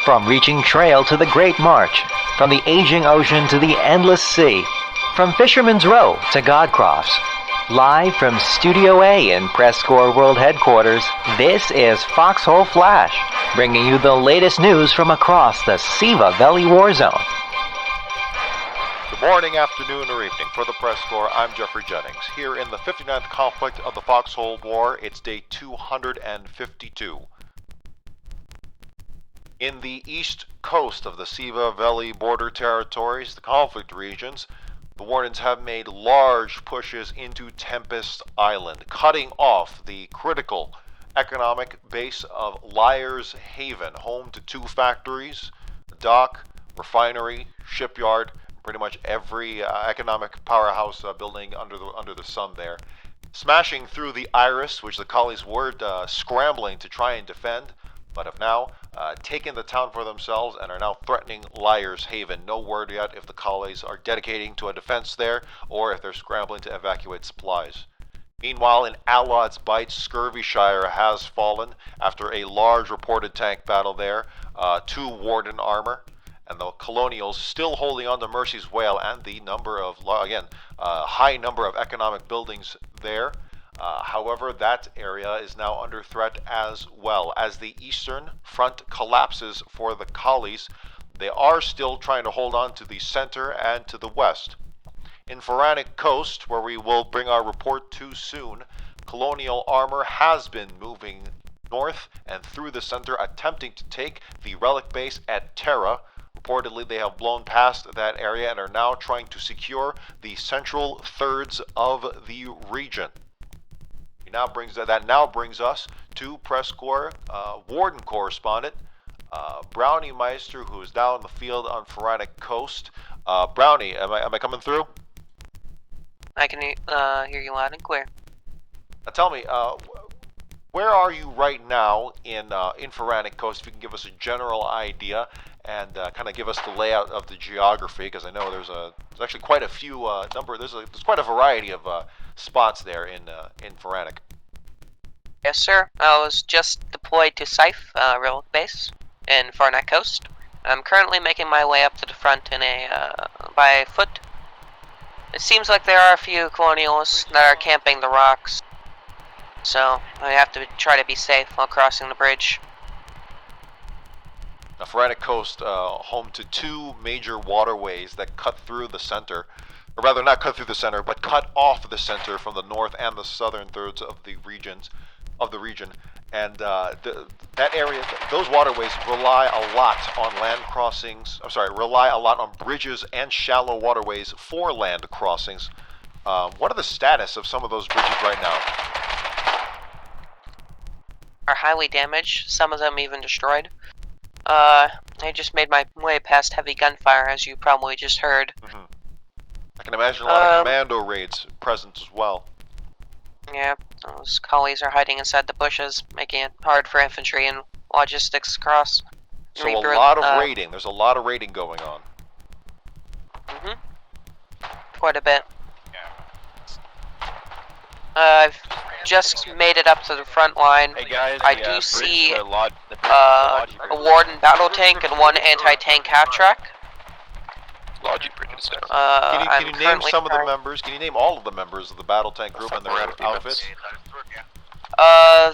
From reaching trail to the Great March, from the aging ocean to the endless sea, from Fisherman's Row to Godcroft's. Live from Studio A in PressCorps World Headquarters, this is Foxhole Flash, bringing you the latest news from across the Siva Valley war zone. Good morning, afternoon, or evening. For the PressCorps, I'm Jeffrey Jennings. Here in the 59th conflict of the Foxhole War, it's day 252. In the east coast of the Siva Valley border territories, the conflict regions, the Wardens have made large pushes into Tempest Island, cutting off the critical economic base of Liar's Haven, home to 2 factories, a dock, refinery, shipyard, pretty much every economic powerhouse building under the sun there. Smashing through the Iris, which the Collies were scrambling to try and defend, but have now taken the town for themselves and are now threatening Liar's Haven. No word yet if the Collies are dedicating to a defense there or if they're scrambling to evacuate supplies. Meanwhile, in Alod's Bight, Scurvyshire has fallen after a large reported tank battle there, 2 Warden armor, and the Colonials still holding on to Mercy's Whale and the number of, again, high number of economic buildings there. However, that area is now under threat as well. As the eastern front collapses for the Collies, they are still trying to hold on to the center and to the west. In Pharaonic Coast, where we will bring our report to soon, Colonial armor has been moving north and through the center, attempting to take the relic base at Terra. Reportedly, they have blown past that area and are now trying to secure the central thirds of the region. That now brings us to PressCorps Warden correspondent Brownie Meister, who is down in the field on Pharaonic Coast. Brownie, am I coming through? I can hear you loud and clear. Now tell me, where are you right now in Pharaonic Coast? If you can give us a general idea and kind of give us the layout of the geography, because I know there's actually quite a few there's quite a variety of spots there in Pharaonic. Yes, sir. I was just deployed to Scythe Relic Base in Pharaonic Coast. I'm currently making my way up to the front in by foot. It seems like there are a few Colonials that are camping the rocks, so I have to try to be safe while crossing the bridge. Now, Pharaonic Coast, home to 2 major waterways that cut through the center, or rather not cut through the center, but cut off the center from the north and the southern thirds of the region, and that area, those waterways rely a lot on land crossings. Rely a lot on bridges and shallow waterways for land crossings. What are the status of some of those bridges right now? Are highly damaged. Some of them even destroyed. I just made my way past heavy gunfire, as you probably just heard. Mm-hmm. I can imagine a lot of commando raids present as well. Yeah, those Collies are hiding inside the bushes, making it hard for infantry and logistics across. So a lot of raiding. There's a lot of raiding going on. Quite a bit. I've just made it up to the front line. Hey guys, I do see a Warden battle tank and 1 anti-tank half-track. Logic bridges down. Can you name some of the members? Can you name all of the members of the battle tank group and their outfits?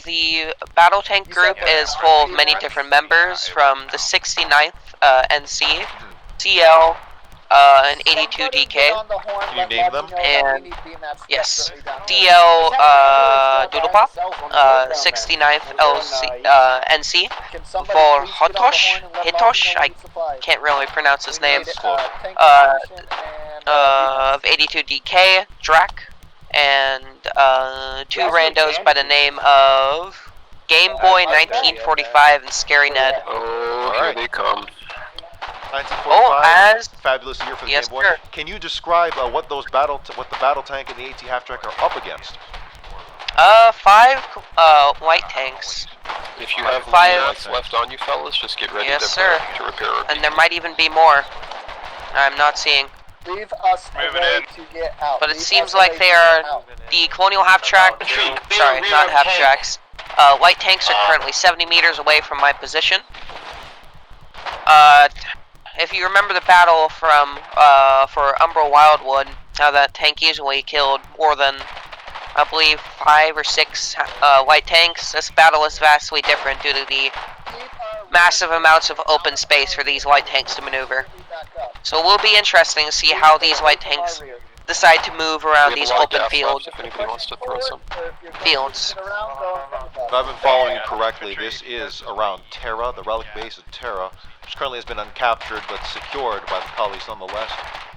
The battle tank group is full of many different members from the 69th NC, CL, and 82 DK. Can you name them? And yes, DL Doodlepop, 69th LC, NC, for Hitosh, I can't really pronounce his name, of 82 DK, Drac, and 2 randos by the name of Game Boy 1945 and Scary Ned. Oh, here they come. 1945, fabulous year for the yes, Game Boy. Sir. Can you describe what the battle tank and the AT half-track are up against? 5 white tanks. If you have 5 left on you fellas, just get ready to repair our and there might even be more. I'm not seeing. Leave us a way to get out. But it seems like they are the Colonial half-track, sorry, not half-tracks. Light tanks are currently 70 meters away from my position. If you remember the battle from, for Umbra Wildwood, how that tank easily killed more than, I believe, 5 or 6 light tanks, this battle is vastly different due to the massive amounts of open space for these light tanks to maneuver. So it will be interesting to see how these light tanks decide to move around these open fields. If anybody wants to throw some. Fields. If I've been following you correctly, this is around Terra, the relic base of Terra, which currently has been uncaptured but secured by the colonies nonetheless,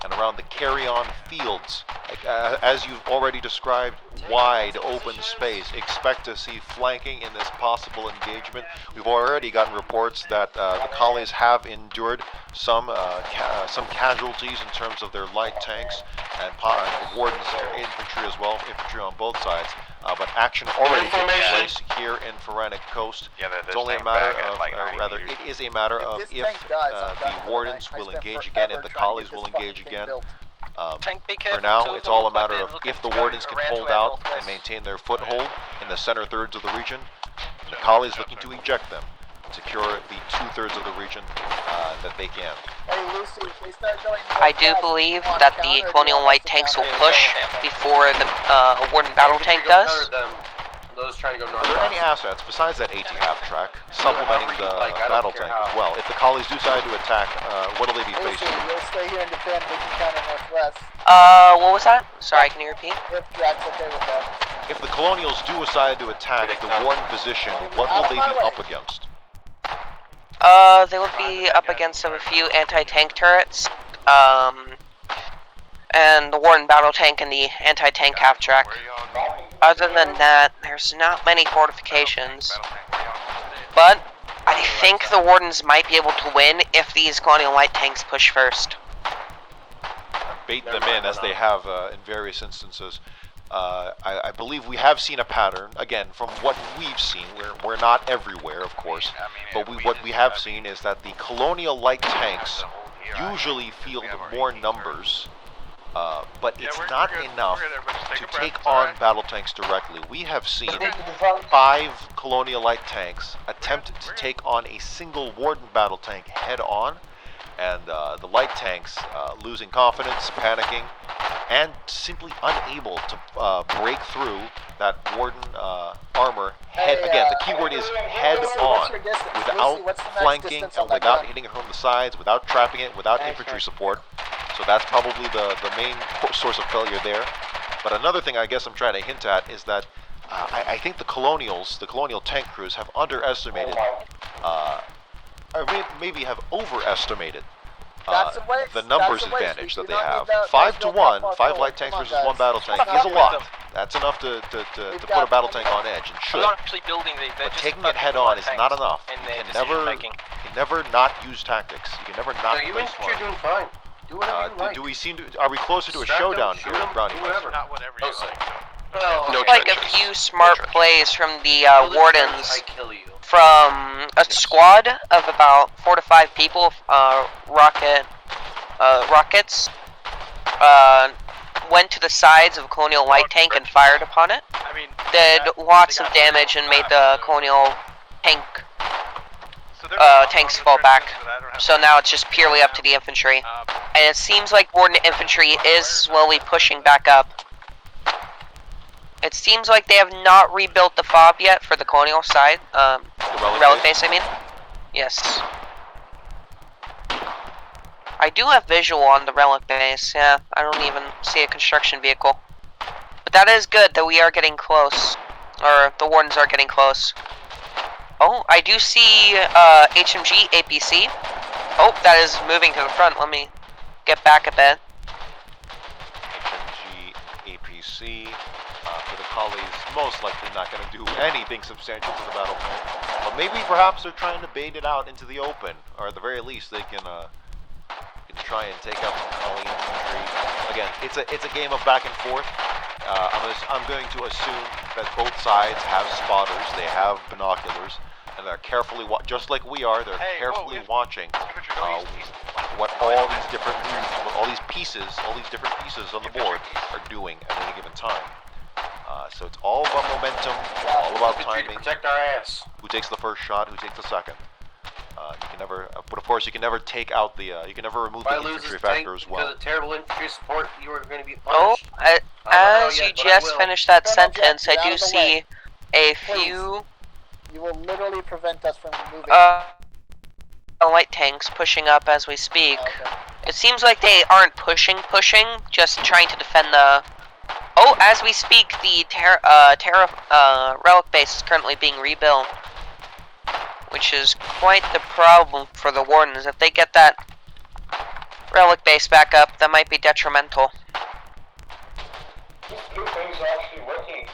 and around the carry-on fields. As you've already described, wide open space. Expect to see flanking in this possible engagement. We've already gotten reports that the colonies have endured some casualties in terms of their light tanks and Wardens infantry as well, infantry on both sides. But action already taking place here in Forensic Coast. It's only a matter of, rather, it is a matter of if the Wardens will engage again, if the colonies will engage again. For now, it's all a matter of if the Wardens can hold out and maintain their foothold in the center thirds of the region, and the colonies looking to eject them, secure the 2/3 of the region that they can. I do believe that the Colonial light tanks will push before the Warden battle tank does. Those trying to go north. Are there any assets besides that AT half-track supplementing the battle tank as well? If the colonies do decide to attack, what will they be facing? We'll stay here and defend. We can counter northwest. What was that? Sorry, can you repeat? If that's okay with that. If the Colonials do decide to attack the Warden position, what will they be up against? They would be up against a few anti-tank turrets, and the Warden battle tank and the anti-tank half-track. Other than that, there's not many fortifications. But I think the Wardens might be able to win if these Colonial light tanks push first. Bait them in as they have in various instances. I believe we have seen a pattern, again, from what we've seen. We're not everywhere, of course, but what we have seen is that the Colonial light tanks usually field more numbers, but it's not enough to take on battle tanks directly. We have seen 5 Colonial light tanks attempt to take on a single Warden battle tank head-on, and the light tanks losing confidence, panicking, and simply unable to break through that Warden armor head. Again, the keyword is head-on, without flanking and without hitting it from the sides, without trapping it, without infantry support. So that's probably the main source of failure there. But another thing I guess I'm trying to hint at is that I think the Colonial tank crews have underestimated, or maybe have overestimated the numbers advantage that they have. 5 to 1, 5 light tanks versus 1 battle tank is a lot. That's enough to put a battle tank on edge, and should. But taking it head on is not enough. You can never not use tactics. You can never not play smart. You're doing fine. Do whatever you like. Do we seem to? Are we closer to a showdown here, Brownie? Not whatever you like. No Like a trenches. few smart plays from the Wardens. I kill you. From a squad of about 4 to 5 people, rockets, went to the sides of a Colonial light tank and fired upon it. Did lots of damage and made the Colonial tanks fall back. So now it's just purely up to the infantry. And it seems like Warden infantry is slowly pushing back up. It seems like they have not rebuilt the fob yet for the Colonial side. Relic base, I mean. Yes. I do have visual on the relic base, yeah. I don't even see a construction vehicle. But that is good that we are getting close. Or the Wardens are getting close. Oh, I do see HMG APC. Oh, that is moving to the front. Let me get back a bit. HMG APC. For the collies, most likely not going to do anything substantial to the battle tank. But maybe perhaps they're trying to bait it out into the open, or at the very least they can try and take out some collie infantry. Again, it's a game of back and forth. I'm going to assume that both sides have spotters, they have binoculars, and they're carefully just like we are. They're carefully watching what all these different moves, what all these different pieces on the board are doing at any given time. So it's all about momentum, all about timing. Protect our ass. Who takes the first shot, who takes the second. You can never, but of course you can never take out the, you can never remove the infantry factor as well. Because of terrible infantry support, you are going to be Oh, punished. as you just finished that Colonel sentence, Jack, I get do out of the see way. a Please. few You will literally prevent us from moving. light tanks pushing up as we speak. Okay. It seems like they aren't pushing, just trying to defend the... Oh, as we speak, the Terra relic base is currently being rebuilt. Which is quite the problem for the Wardens. If they get that relic base back up, that might be detrimental. These two things are actually working.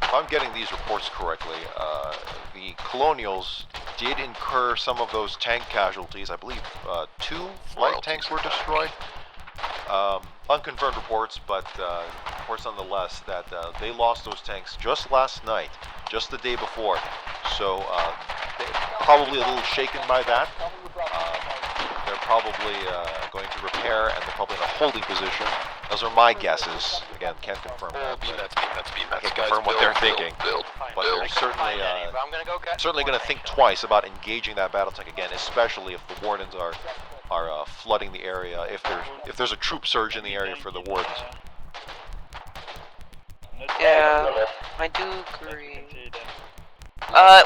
If I'm getting these reports correctly, the Colonials did incur some of those tank casualties. I believe 2 light tanks were destroyed. Unconfirmed reports, but reports nonetheless that they lost those tanks just last night, just the day before. So they're probably a little shaken by that. They're probably going to repair, and they're probably in a holding position. Those are my guesses. Again, can't confirm that. I can't confirm what they're thinking. But they're certainly going to think twice about engaging that battle tank again, especially if the Wardens are flooding the area, if there's a troop surge in the area for the Wardens. Yeah, I do agree.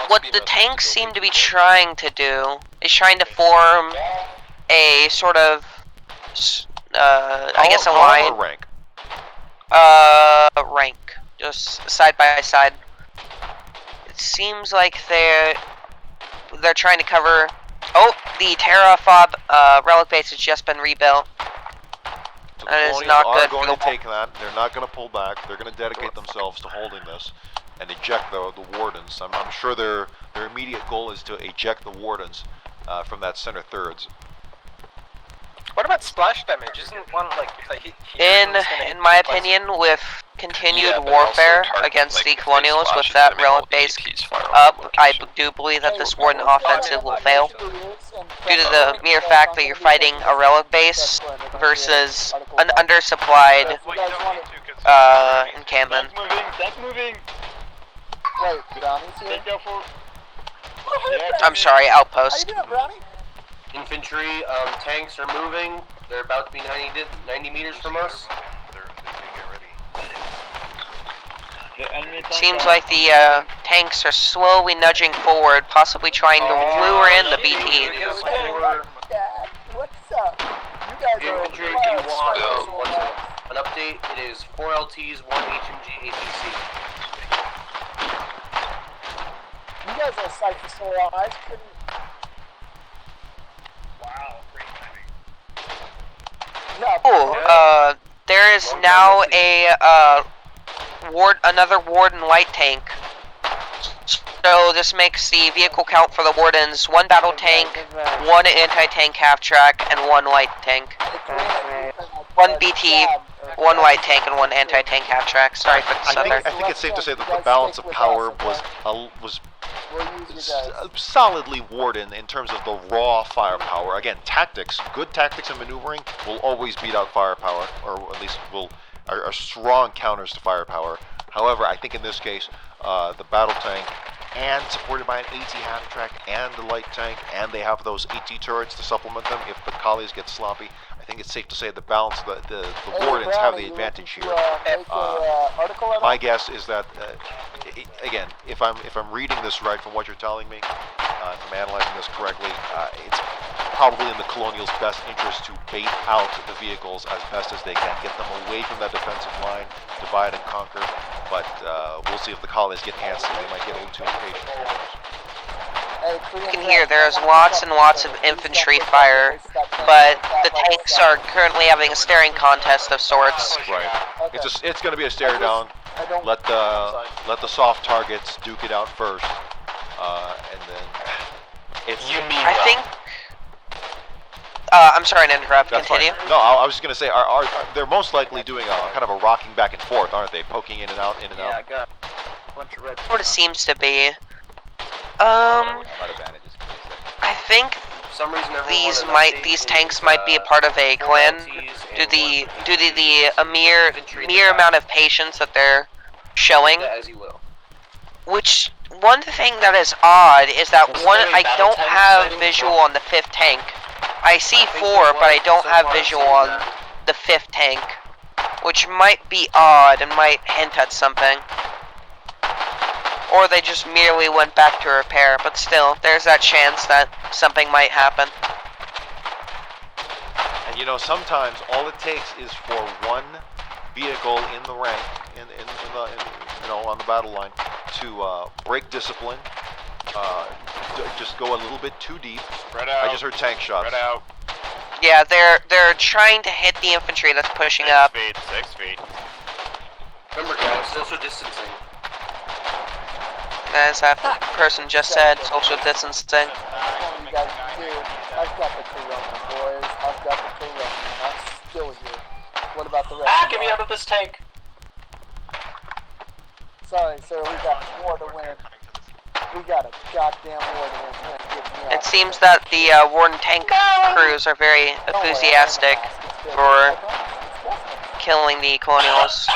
What the tanks seem to be trying to do is trying to form a sort of, I guess a line. Or rank? Rank. Just side by side. It seems like they're trying to cover... Oh, the Terra fob relic base has just been rebuilt. So the That is Colonials not are good going for to take that. They're not going to pull back. They're going to dedicate themselves to holding this and eject the Wardens. I'm sure their immediate goal is to eject the Wardens from that center thirds. What about splash damage? Isn't one like In my opinion, with continued warfare against the Colonials with that relic base up, I do believe that this Warden offensive will fail. Due to the mere fact that you're fighting a relic base versus an undersupplied encampment. That's moving. Wait, Brownie's here? Take out I'm sorry, How you outpost. doing, Brownie? Infantry tanks are moving. They're about to be 90 meters from us. Seems like the tanks are slowly nudging forward, possibly trying to lure in the BT. Dad, what's up? You guys are Infantry, can you walk? An update, it is 4 LTs, 1 HMG, APC. You guys are psyched for so long. I couldn't. Wow, great timing. Yeah. Oh, there is now a another Warden light tank. So this makes the vehicle count for the Wardens 1 battle tank, 1 anti-tank half-track, and 1 light tank. 1 BT, 1 light tank, and 1 anti-tank half-track. Sorry for the I stutter. think it's safe to say that the balance of power was solidly Warden in terms of the raw firepower. Again, tactics, good tactics and maneuvering will always beat out firepower, or at least are strong counters to firepower. However, I think in this case, the battle tank, and supported by an AT half-track and the light tank, and they have those AT turrets to supplement them if the collies get sloppy. I think it's safe to say the balance, the Wardens have the advantage here. My guess is that, again, if I'm reading this right from what you're telling me, if I'm analyzing this correctly, it's probably in the Colonials' best interest to bait out the vehicles as best as they can, get them away from that defensive line, divide and conquer. But we'll see if the colonies get antsy. They might get a little too impatient. You can hear there's lots and lots of infantry fire, but the tanks are currently having a staring contest of sorts. Right. It's going to be a stare down. Let the soft targets duke it out first, and then it's. I think. I'm sorry to interrupt. That's Continue. Fine. No, I was just going to say, they're most likely doing a kind of a rocking back and forth, aren't they? Poking in and out, in and out. I got a bunch of red. What it seems to be. I think these tanks might be a part of a clan due to the mere amount of patience that they're showing, which one thing that is odd is that Is one, there any I battle don't tanks have fighting visual for- on the 5th tank. I see I think 4, there but I was don't so have far visual seen on that. the 5th tank, which might be odd and might hint at something. Or they just merely went back to repair, but still, there's that chance that something might happen. And you know, sometimes all it takes is for one vehicle in the rank, on the battle line, to break discipline, just go a little bit too deep. Spread out. I just heard tank shots. Spread out. Yeah, they're trying to hit the infantry that's pushing up. 6 feet. Remember, guys, social distancing. As that person just said, social distancing. What you guys do? I've got the Corona, boys. I've got the Corona. I'm still here. What about the rest? Get me out of this tank! Sorry, sir. We got war to win. We got a goddamn war to win. You ain't getting me It out. seems that the Warden tank crews are very enthusiastic for killing the Colonials.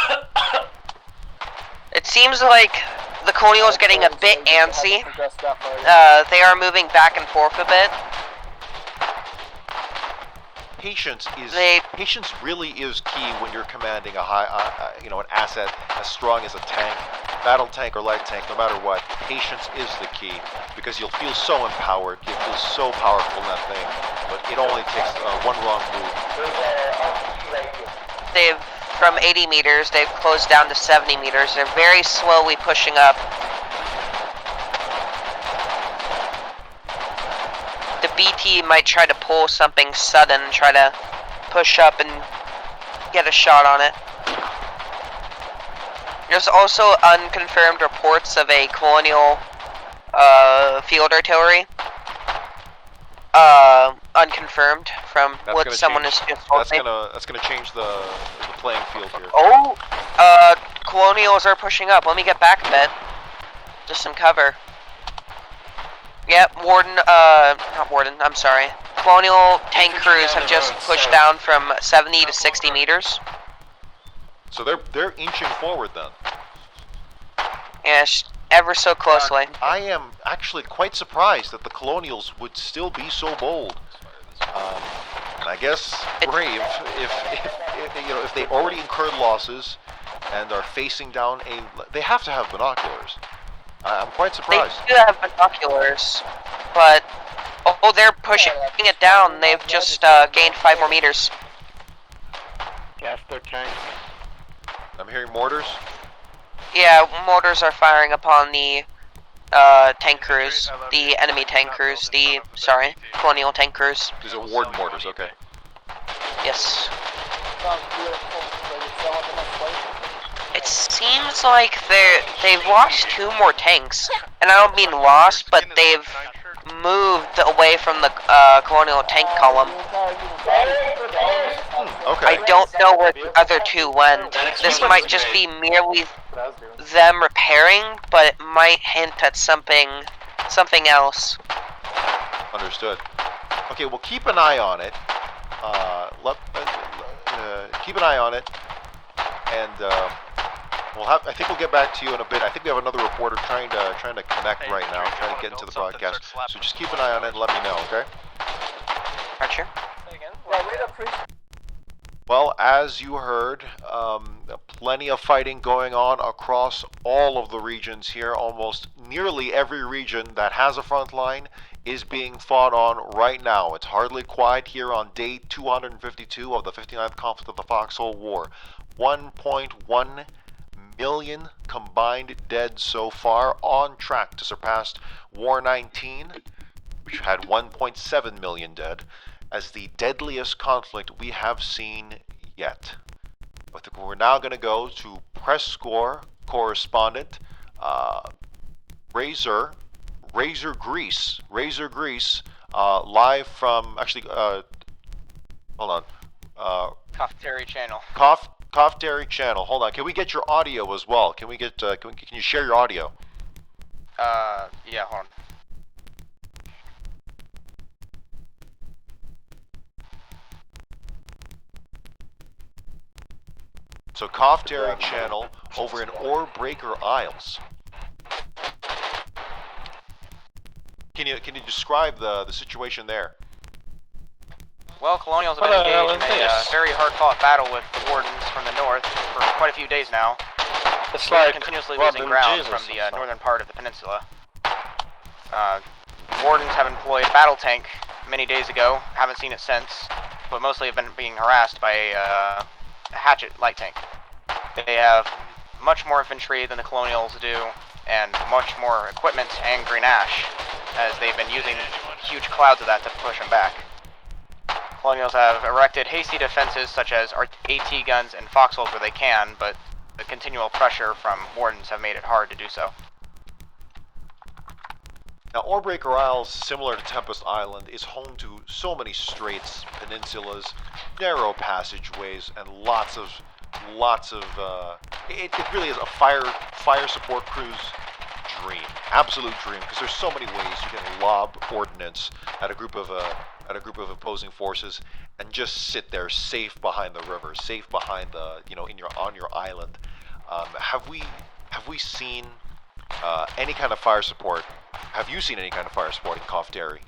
It seems like the Colonials getting a bit antsy. They are moving back and forth a bit. Patience really is key when you're commanding an asset as strong as a tank, battle tank or light tank. No matter what, patience is the key, because you'll feel so empowered, you'll feel so powerful in that thing. But it only takes one wrong move. They've, from 80 meters, they've closed down to 70 meters. They're very slowly pushing up. The BT might try to pull something sudden, try to push up and get a shot on it. There's also unconfirmed reports of a Colonial field artillery. Unconfirmed from what someone has just told me. That's gonna change the playing field here. Oh, Colonials are pushing up. Let me get back a bit. Just some cover. Yep, not Warden, I'm sorry. Colonial tank crews have just pushed down from 70 to 60 meters. So they're inching forward then. Yes, ever so closely. I am actually quite surprised that the Colonials would still be so bold. And I guess brave if they already incurred losses and are facing down they have to have binoculars. I'm quite surprised. They do have binoculars, but they're pushing it down. They've just gained 5 more meters. Gas their tank. I'm hearing mortars. Yeah, mortars are firing upon the tank crews, the enemy tank crews, Colonial tank crews. These are Warden mortars, okay. Yes. Sounds beautiful. So you're selling them a plate? It seems like they've lost 2 more tanks, and I don't mean lost, but they've moved away from the Colonial tank column. Okay. I don't know where the other 2 went. This might just be merely them repairing, but it might hint at something else. Understood. Okay, well, keep an eye on it. Keep an eye on it, and I think we'll get back to you in a bit. I think we have another reporter trying to connect right now, trying to get into the broadcast. So just keep an eye on it and let me know, okay? Archer? Yeah, we'd appreciate. Well, as you heard, plenty of fighting going on across all of the regions here. Almost nearly every region that has a front line is being fought on right now. It's hardly quiet here on day 252 of the 59th conflict of the Foxhole War. 1.1 million combined dead so far, on track to surpass War 19, which had 1.7 million dead, as the deadliest conflict we have seen yet. I think we're now going to go to PressCorps correspondent Raz Griz, live from hold on, Kofteri Channel. Kofteri Channel. Hold on. Can we get your audio as well? Can we get? Can you share your audio? Yeah, hold on. So Kofteri Channel over in Ore Breaker Isles. Can you describe the situation there? Well, Colonials have What been the hell engaged in is a this? very hard-fought battle with the Wardens from the north for quite a few days now. It's We're like continuously Robin losing ground Jesus from the or something. northern part of the peninsula. Wardens have employed a battle tank many days ago. Haven't seen it since, but mostly have been being harassed by a hatchet light tank. They have much more infantry than the Colonials do, and much more equipment and green ash, as they've been using huge clouds of that to push them back. Colonials have erected hasty defenses such as AT guns and Foxholes where they can, but the continual pressure from Wardens have made it hard to do so. Now, Orebreaker Isles, similar to Tempest Island, is home to so many straits, peninsulas, narrow passageways, and lots of. It really is a fire support crew's dream, absolute dream, because there's so many ways you can lob ordnance at a group of opposing forces and just sit there safe behind the river, safe behind the on your island. Have we seen any kind of fire support? Have you seen any kind of fire support in Kofteri?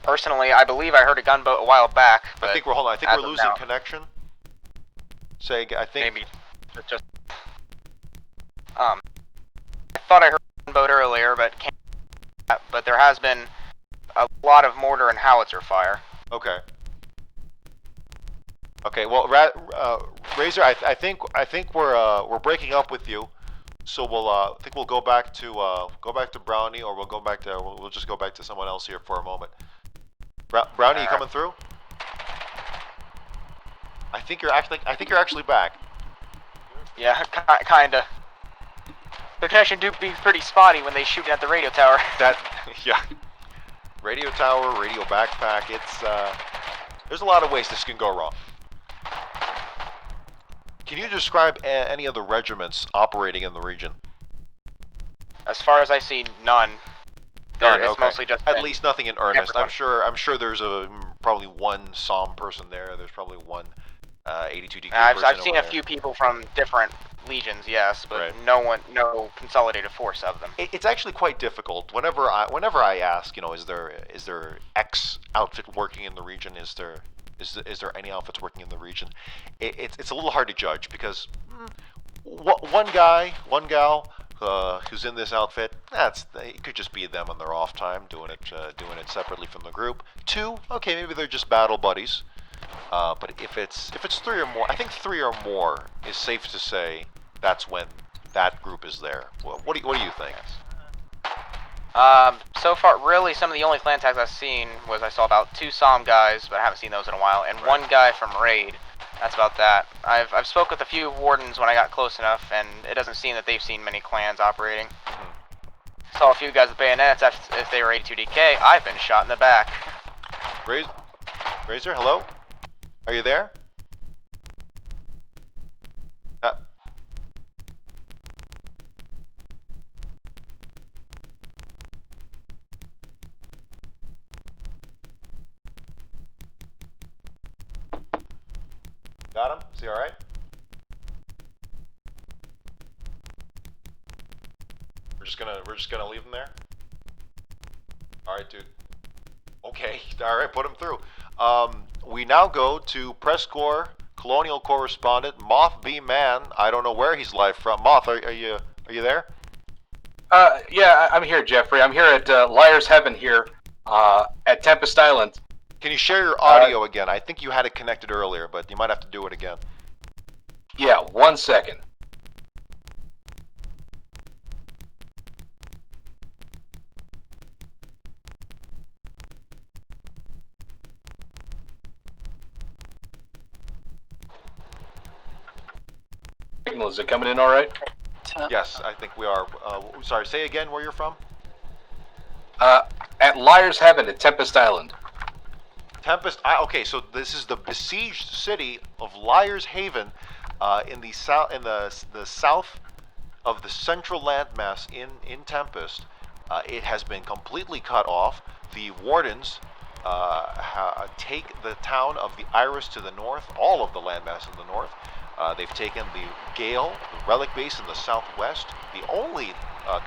Personally, I believe I heard a gunboat a while back, but I think we're losing now, connection. I think maybe just I thought I heard a gunboat earlier, but there has been a lot of mortar and howitzer fire. Okay. Okay. Well, Razor, I think we're breaking up with you, so I think we'll go back to Brownie, or we'll just go back to someone else here for a moment. Brownie, you coming through? I think you're actually back. Yeah, kinda. The connection do be pretty spotty when they shoot at the radio tower. Yeah. Radio tower, radio backpack. It's there's a lot of ways this can go wrong. Can you describe any of the regiments operating in the region? As far as I see, none. None, It's okay. mostly just At least nothing in earnest. everyone. I'm sure there's probably one Somme person there. There's probably one 82DK I've person seen over a there. few people from different legions, yes, but Right. no consolidated force of them. It's actually quite difficult. Whenever I ask, is there X outfit working in the region? Is there any outfits working in the region? It's a little hard to judge because one guy, one gal who's in this outfit, it could just be them on their off time doing it separately from the group. Two, okay, maybe they're just battle buddies. But if it's three or more, I think three or more is safe to say that's when that group is there. Well, what do you think? So far, really, some of the only clan tags I've seen was I saw about 2 Somme guys, but I haven't seen those in a while, and Right. 1 guy from Raid. That's about that. I've spoke with a few Wardens when I got close enough, and it doesn't seem that they've seen many clans operating. Saw a few guys with bayonets if they were 82DK. I've been shot in the back. Razor, hello? Are you there? Got him? Is he alright? We're just gonna leave him there? Alright, dude. Okay, alright, put him through. We now go to PressCorps Colonial correspondent Moth B. Mann. I don't know where he's live from. Moth, are you there? Yeah, I'm here, Jeffrey. I'm here at Liar's Heaven here at Tempest Island. Can you share your audio again? I think you had it connected earlier, but you might have to do it again. Yeah, 1 second. Signal, is it coming in all right? Yes, I think we are. Sorry, say again where you're from? At Liar's Heaven at Tempest Island. Tempest. Okay, so this is the besieged city of Liar's Haven, in the south, the south of the central landmass in Tempest. It has been completely cut off. The Wardens take the town of the Iris to the north, all of the landmass in the north. They've taken the Gale, the relic base in the southwest. The only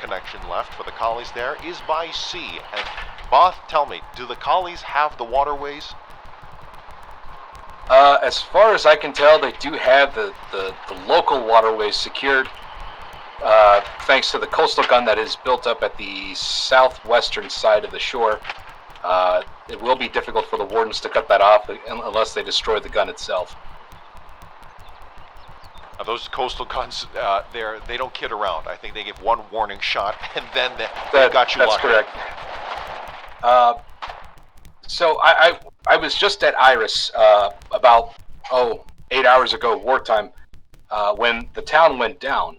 connection left for the colonies there is by sea. And Moth, tell me, do the colonies have the waterways? As far as I can tell, they do have the local waterways secured, thanks to the coastal gun that is built up at the southwestern side of the shore. It will be difficult for the Wardens to cut that off unless they destroy the gun itself. Those coastal guns, they don't kid around. I think they give one warning shot, and then they got you locked in. That's correct. So I was just at Iris about 8 hours ago, wartime, when the town went down,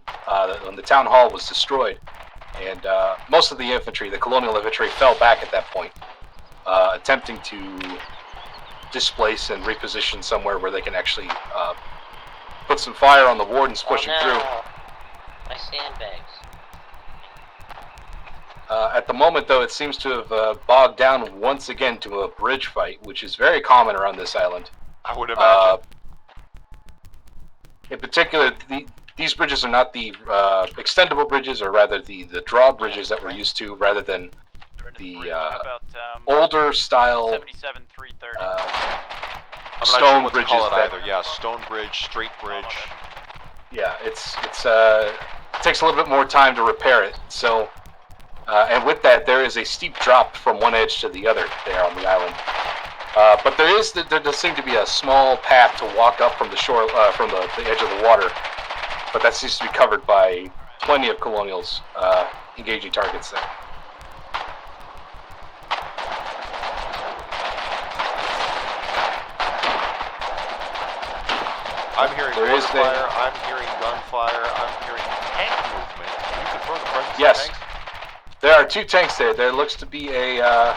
when the town hall was destroyed, and most of the infantry, the Colonial infantry, fell back at that point, attempting to displace and reposition somewhere where they can actually put some fire on the Wardens pushing through. My sandbags. At the moment, though, it seems to have bogged down once again to a bridge fight, which is very common around this island. I would imagine. In particular, these bridges are not the extendable bridges, or rather the drawbridges that we're used to, rather than the older style 77 330. I'm stone not sure what bridges. to call it either. Yeah, stone bridge, straight bridge. Yeah, it takes a little bit more time to repair it. So, and with that, there is a steep drop from one edge to the other there on the island. But there does seem to be a small path to walk up from the shore, from the edge of the water. But that seems to be covered by plenty of Colonials engaging targets there. I'm hearing fire, I'm hearing gunfire, I'm hearing tank movement. Can you confirm the presence of tanks? There are 2 tanks there. There looks to be a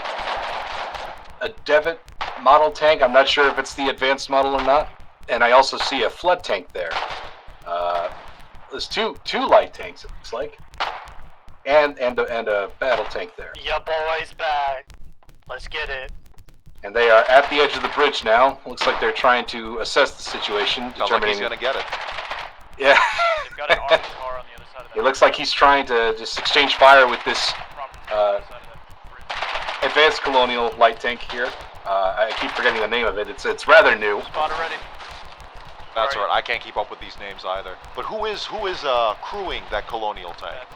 Devitt model tank. I'm not sure if it's the advanced model or not. And I also see a flood tank there. There's two light tanks, it looks like, and a battle tank there. Ya boy's back. Let's get it. And they are at the edge of the bridge now. Looks like they're trying to assess the situation, Sounds like he's gonna get it. Yeah. They've got an armed car on the other side of that. It looks like he's trying to just exchange fire with this advanced Colonial light tank here. I keep forgetting the name of it. It's rather new. Spotter ready. That's right. I can't keep up with these names either. But who is crewing that Colonial tank?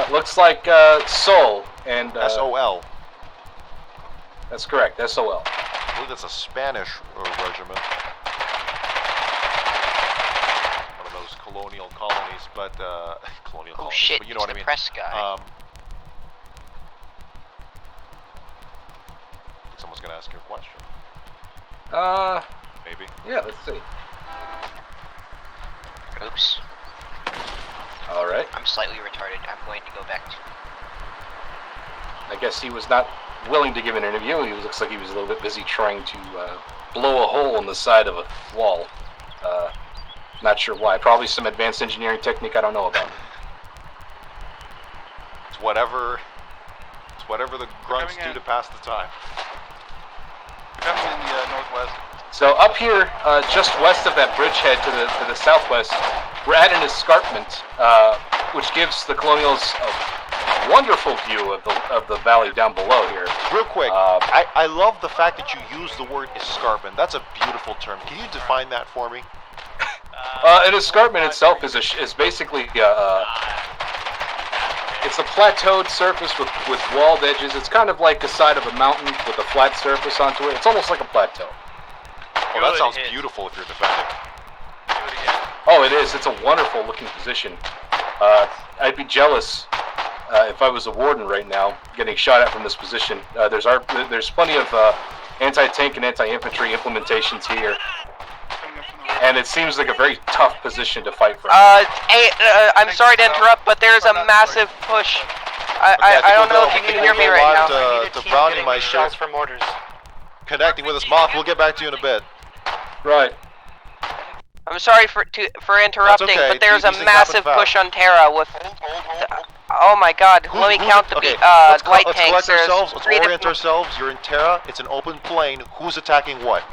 Looks like Sol and SOL. That's correct. SOL. I believe that's a Spanish regiment. One of those colonial colonies, but colonial colonies. Shit, but you know what I mean. Press guy. Someone's gonna ask you a question. Maybe. Yeah, let's see. Oops. All right. I'm slightly retarded. I'm going to go back to... I guess he was not willing to give an interview. He looks like he was a little bit busy trying to blow a hole in the side of a wall. Not sure why. Probably some advanced engineering technique I don't know about. It's whatever the grunts do to pass the time. Coming in the northwest. So up here, just west of that bridgehead to the southwest, we're at an escarpment, which gives the Colonials a wonderful view of the valley down below here. Real quick, I love the fact that you use the word escarpment. That's a beautiful term. Can you define that for me? An escarpment itself is basically it's a plateaued surface with walled edges. It's kind of like a side of a mountain with a flat surface onto it. It's almost like a plateau. Oh, that sounds beautiful if you're defending. Oh, it is. It's a wonderful looking position. I'd be jealous if I was a Warden right now, getting shot at from this position. There's plenty of anti-tank and anti-infantry implementations here, and it seems like a very tough position to fight from. I'm sorry to interrupt, but there's a massive push. I don't know if you can hear me right now. To Brownie Meister. Shots for mortars. Connecting with us, Moth. We'll get back to you in a bit. Right. I'm sorry for interrupting, okay. but there's a These things happen massive fast. push on Terra with... Oh my god, let me count the let's light let's tanks. collect ourselves, let's There's 3 orient ourselves. You're in Terra, it's an open plain. Who's attacking what?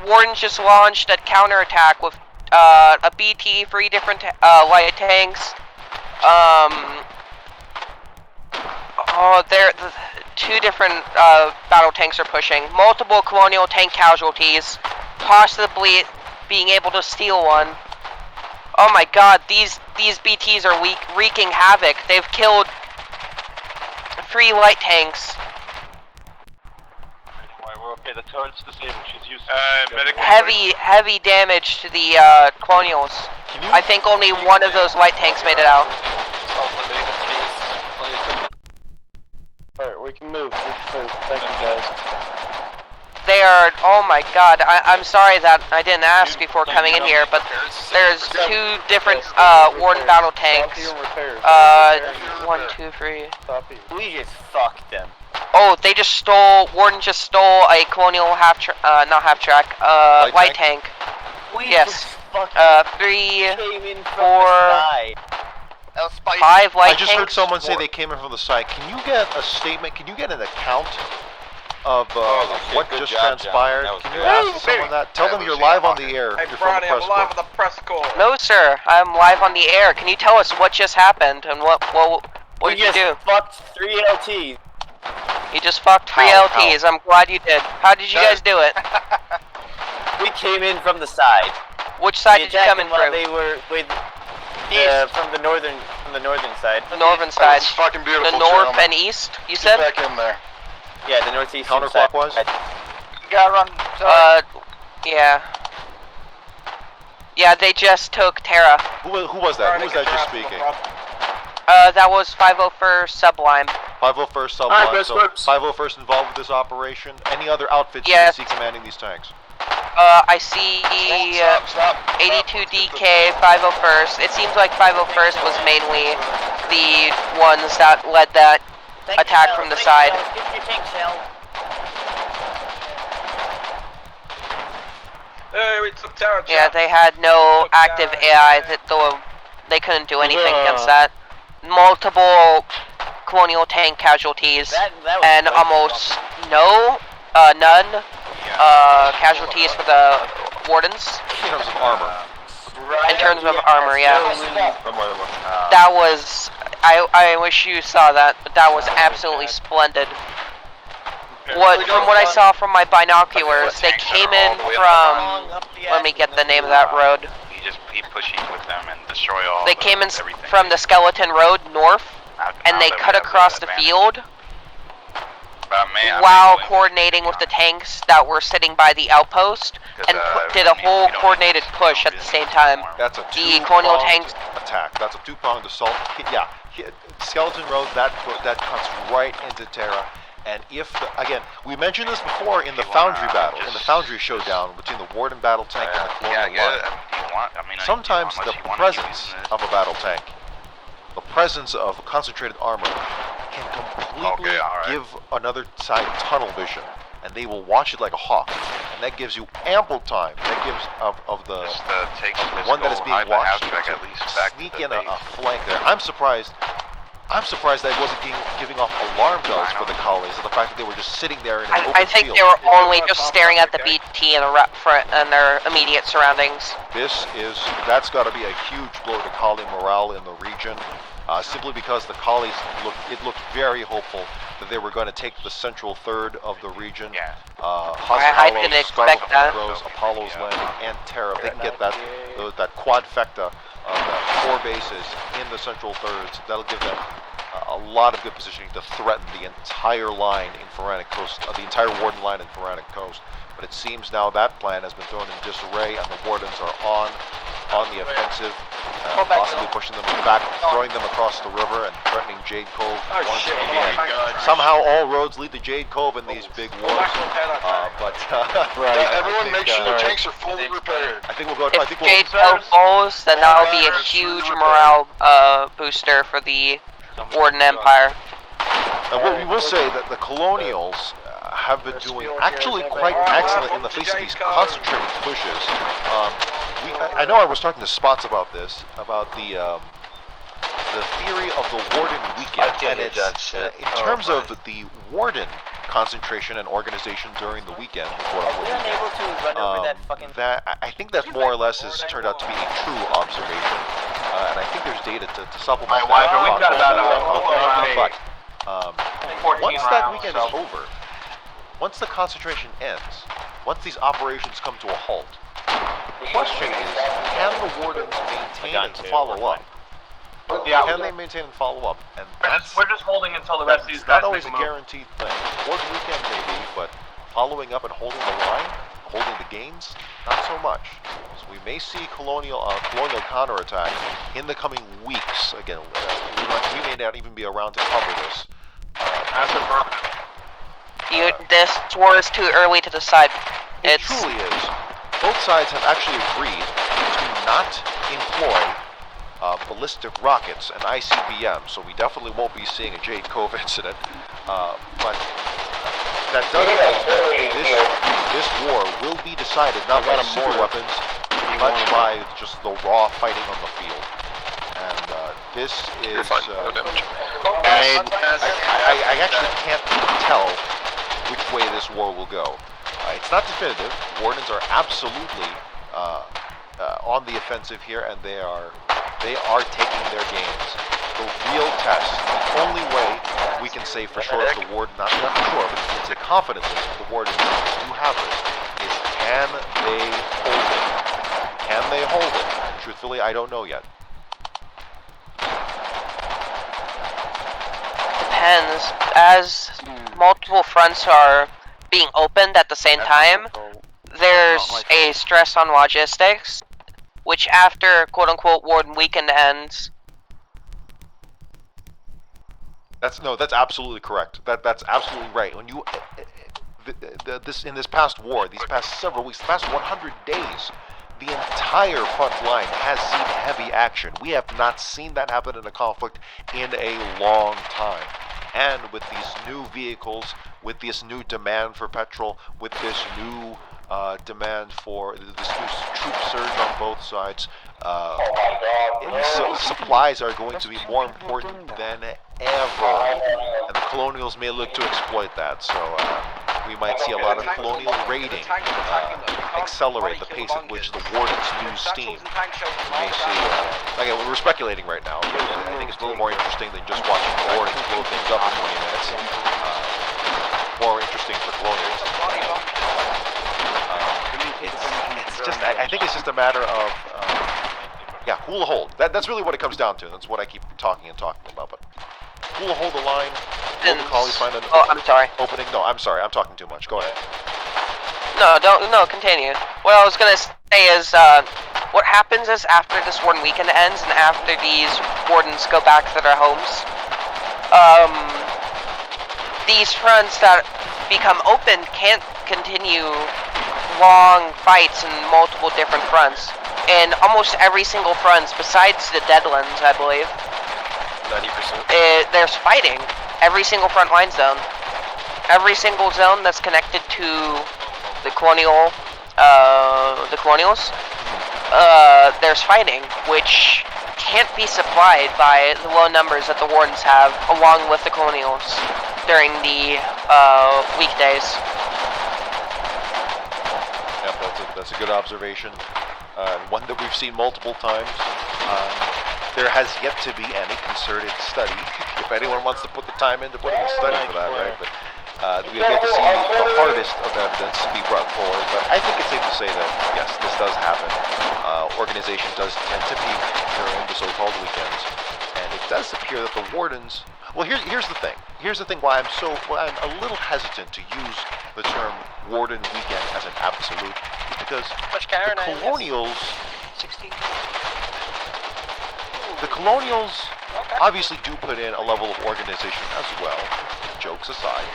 Wardens just launched a counterattack with a BT, 3 different light tanks. There, 2 different battle tanks are pushing. Multiple Colonial tank casualties, possibly being able to steal one. Oh my God, these BTs are wreaking havoc. They've killed 3 light tanks. Okay, the turret's disabled. She's used Heavy damage to the Colonials. I think only one of those light tanks made it out. Alright, we can move. Thank you, guys. They are, oh my God, I'm sorry that I didn't ask before coming in here, but there's 2 different Warden battle tanks. 1, 2, 3. We just fucked them. Oh, they just stole, Warden just stole a Colonial not half track, light tank. Yes. 3, 4, 5 light I just heard tanks. someone say they came in from the side. Can you get a statement? Can you get an account of what just transpired? Can you ask someone that? Tell them you're live on the air. You're from the PressCorps. No, sir. I'm live on the air. Can you tell us what just happened and what did you do? Fucked 3 LTs. You just fucked 3 LTs. I'm glad you did. How did you guys do it? We came in from the side. Which side did you come in from? They were with from the northern side. The northern side. It's fucking beautiful. The north and east. You said? Get back in there. Yeah, the northeast. Counterclockwise? Gotta run. Yeah. Yeah, they just took Terra. Who was that? Who was that just speaking? That was 501st Sublime. 501st Sublime. So 501st involved with this operation. Any other outfits Yes. you can see commanding these tanks? I see 82DK, 501st. It seems like 501st was mainly the ones that led that attack from the side. Hey, we took Terra. Yeah, they had no active AI, they couldn't do anything against that. Multiple Colonial tank casualties, and almost none casualties for the Wardens. In terms of armor. In terms of armor, yeah. That was, I wish you saw that, but that was absolutely splended. From what I saw from my binoculars, they came in from, let me get the name of that road. You just keep pushing with them and destroy all. They came in from the Skeleton Road north, and they cut across the field while coordinating with the tanks that were sitting by the outpost, and did a whole coordinated push at the same time. That's a The Colonial tanks attack. That's a 2-pronged assault. Yeah, Skeleton Road. That cuts right into Terra. And again, we mentioned this before in the Foundry battle, in the Foundry showdown between the Warden battle tank and the Colonial line. Sometimes the presence of a battle tank, the presence of concentrated armor, can completely give another side tunnel vision, and they will watch it like a hawk, and that gives you ample time. That gives of the one that is being watched to sneak in a flank there. I'm surprised that it wasn't giving off alarm bells for the colonies, and the fact that they were just sitting there in an open I think field. they were only just staring at the BT in their immediate surroundings. That's got to be a huge blow to colony morale in the region, simply because the colonies looked very hopeful that they were going to take the central third of the region. I didn't expect that. Apollo's Landing, and Terra. If they can get that quadfecta of 4 bases in the central thirds, that'll give them a lot of good positioning to threaten the entire line in Forensic Coast, the entire Warden line in Forensic Coast. But it seems now that plan has been thrown in disarray, and the Wardens are on the offensive, possibly pushing them back, throwing them across the river, and threatening Jade Cove once again. Somehow all roads lead to Jade Cove in these big wars. Everyone make sure their tanks are fully repaired. I think we'll go. If Jade Cove falls, then that will be a huge morale booster for the Warden Empire. What we will say that the Colonials have been doing actually quite excellent in the face of these concentrated pushes. I know I was talking to Spots about this, about the theory of the Warden weekend, and it's, in terms of the Warden concentration and organization during the weekend. Quote Are we unquote, unable to run over that fucking... I think that more or less has turned out to be a true observation, and I think there's data to supplement that. We've got about once that weekend is over, once the concentration ends, once these operations come to a halt, the question is, can the Wardens maintain and follow up? Can they maintain and follow up? And we're just holding until the rest of these guys not always a make a move. guaranteed thing. Warden weekend maybe, but following up and holding the line, holding the gains, not so much. So we may see Colonial counterattack in the coming weeks. Again, we may not even be around to cover this. This war is too early to decide. It truly is. Both sides have actually agreed to not employ ballistic rockets and ICBM, so we definitely won't be seeing a Jade Cove incident. But that does mean that this war will be decided not by super weapons, but by just the raw fighting on the field. And this is... I actually can't tell which way this war will go. It's not definitive. Wardens are absolutely on the offensive here, and they are taking their gains. The real test, the only way we can say for sure if the Warden, not for sure, but we can say confidently if the Wardens do have this, is can they hold it? Can they hold it? Truthfully, I don't know yet. Depends. As multiple fronts are being opened at the same time, there's a stress on logistics, which after quote-unquote Warden weekend ends... That's absolutely correct. That's absolutely right. When you in this past war, these past several weeks, the past 100 days, the entire front line has seen heavy action. We have not seen that happen in a conflict in a long time. And with these new vehicles, with this new demand for petrol, with this new demand for this new troop surge on both sides, supplies are going to be more important than ever, and the Colonials may look to exploit that. So we might see a lot of Colonial raiding accelerate the pace at which the Wardens use steam. We may see, again, we're speculating right now. I think it's a little more interesting than just watching the Wardens blow things up in 20 minutes. More interesting for Colonials. It's just, I think it's just a matter of, who'll hold. That's really what it comes down to. That's what I keep talking about. But who'll hold the line? Will the Collies find an I'm sorry. opening? No, I'm sorry. I'm talking too much. Go ahead. No, continue. What I was gonna say is, what happens is after this Warden weekend ends and after these Wardens go back to their homes, these fronts that become open can't continue long fights in multiple different fronts. In almost every single front, besides the Deadlands, I believe, 90%. There's fighting. Every single front line zone. Every single zone that's connected to the Colonials, there's fighting, which can't be supplied by the low numbers that the Wardens have, along with the Colonials, during the weekdays. Yep, that's a good observation. One that we've seen multiple times. There has yet to be any concerted study. If anyone wants to put the time into putting a study for that, right? But we have yet to see the hardest of evidence be brought forward. But I think it's safe to say that, yes, this does happen. Organization does tend to peak during the so-called weekends. And it does appear that the Wardens... Well, here's the thing. Here's the thing why I'm a little hesitant to use the term Warden weekend as an absolute. Is because the Colonials... 16. The Colonials obviously do put in a level of organization as well, jokes aside.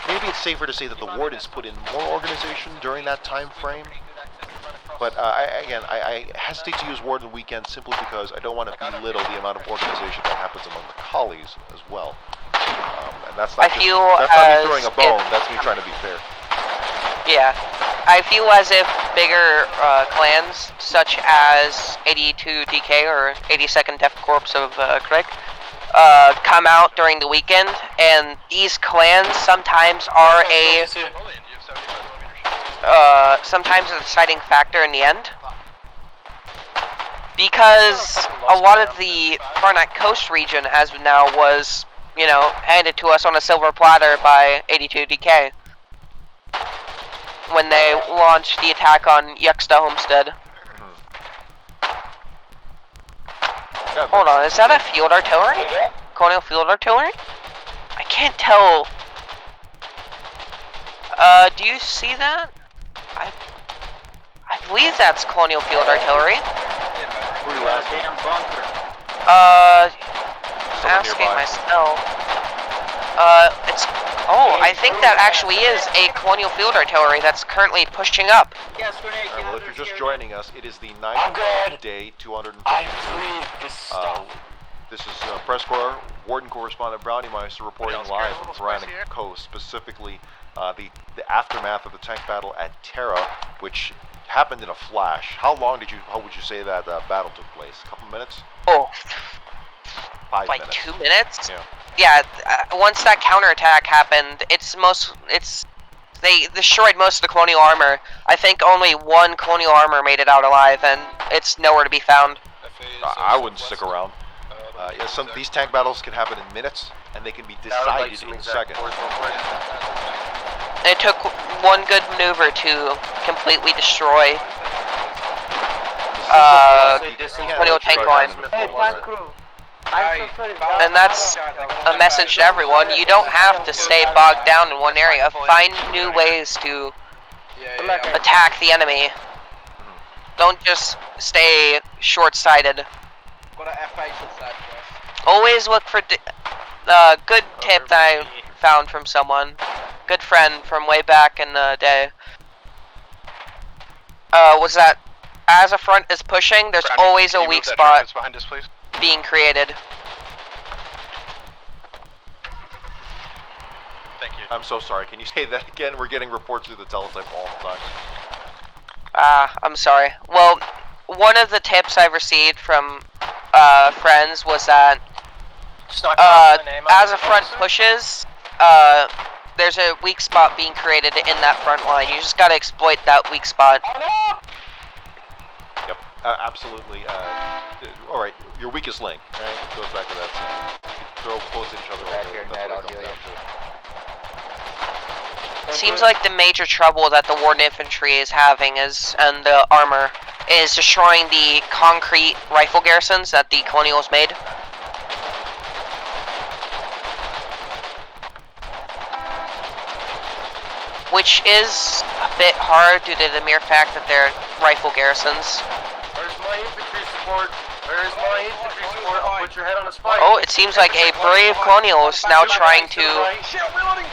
Maybe it's safer to say that the Wardens put in more organization during that time frame. But I hesitate to use Warden weekend simply because I don't want to belittle the amount of organization that happens among the Collies as well. And that's not, that's not me throwing a bone, that's me trying to be fair. Yeah. I feel as if bigger clans, such as 82 DK or 82nd Death Corps of Craig, come out during the weekend, and these clans sometimes are sometimes a deciding factor in the end. Because a lot of the Farnak Coast region, as of now, was, you know, handed to us on a silver platter by 82DK when they launched the attack on Yuxta Homestead. Hold on, is that a field artillery? Colonial field artillery? I can't tell. Do you see that? I believe that's Colonial field artillery. Asking myself. I think that actually is a Colonial field artillery that's currently pushing up. Well, if you're just joining us, it is the 9th day, 250. This is PressCorps Warden correspondent Brownie Meister reporting live from Farnak Coast, specifically the aftermath of the tank battle at Terra, which happened in a flash. How would you say that battle took place? A couple minutes? Oh, 5 like minutes. 2 minutes? Yeah. Yeah, once that counterattack happened, they destroyed most of the Colonial armor. I think only one Colonial armor made it out alive, and it's nowhere to be found. I wouldn't stick around. These tank battles can happen in minutes, and they can be decided in seconds. It took one good maneuver to completely destroy Colonial tank line. And that's a message to everyone. You don't have to stay bogged down in one area. Find new ways to attack the enemy. Don't just stay short-sighted. Always look for good tip that I found from someone. Good friend from way back in the day. Was that as a front is pushing, there's always a weak spot behind us, please? being created. Thank you. I'm so sorry. Can you say that again? We're getting reports through the teletype all the time. I'm sorry. Well, one of the tips I've received from friends was that as a front pushes, there's a weak spot being created in that front line. You just gotta exploit that weak spot. Yep, absolutely. All right, your weakest link. Right? It goes back to that. Throw close to each other. That's what it comes down to. Seems like the major trouble that the Warden infantry is having and the armor is destroying the concrete rifle garrisons that the Colonials made. Which is a bit hard due to the mere fact that they're rifle garrisons. Where's my infantry support? Where's my infantry support? I'll put your head on a spike. Oh, it seems like a brave Colonial is now trying to... Shit, reloading!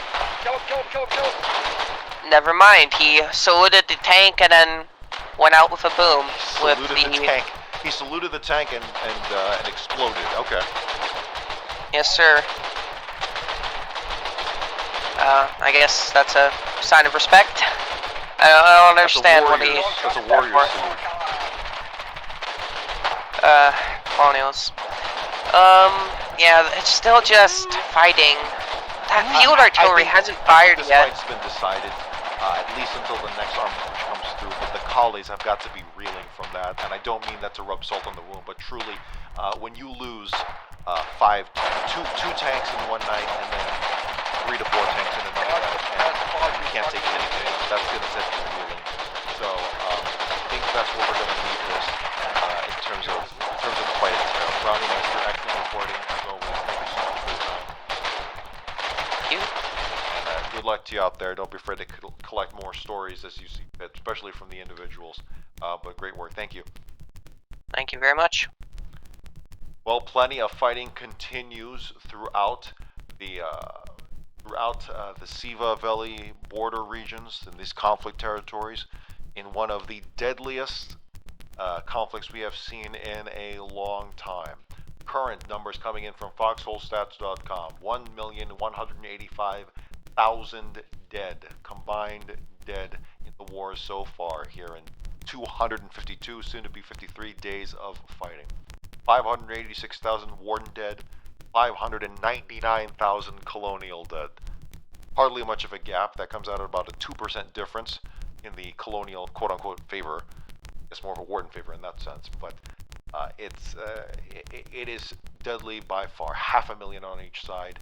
Kill him. Never mind, he saluted the tank and then went out with a boom. Saluted the tank. He saluted the tank and exploded. Okay. Yes, sir. I guess that's a sign of respect. I don't understand what he... That's a warrior salute. Colonials. Yeah, it's still just fighting. That field artillery hasn't fired yet. This fight's been decided, at least until the next armor push comes through, but the collies have got to be reeling from that, and I don't mean that to rub salt on the wound, but truly, when you lose two tanks in one night, and then 3 to 4 tanks in another night, and you can't take anything, that's going to set you reeling. So, I think that's what we're going to need this, in terms of the fight itself. Brownie Meister, excellent reporting, as always. Thank you so much for your time. You? And good luck to you out there. Don't be afraid to collect more stories as you see fit, especially from the individuals. But great work. Thank you. Thank you very much. Well, plenty of fighting continues throughout the Siva Valley border regions in these conflict territories, in one of the deadliest conflicts we have seen in a long time. Current numbers coming in from FoxholeStats.com: 1,185,000 dead, combined dead in the war so far here in 252, soon to be 53 days of fighting. 586,000 Warden dead, 599,000 Colonial dead. Hardly much of a gap. That comes out at about a 2% difference in the Colonial quote-unquote favor. It's more of a Warden favor in that sense, but it is deadly by far. 500,000 on each side.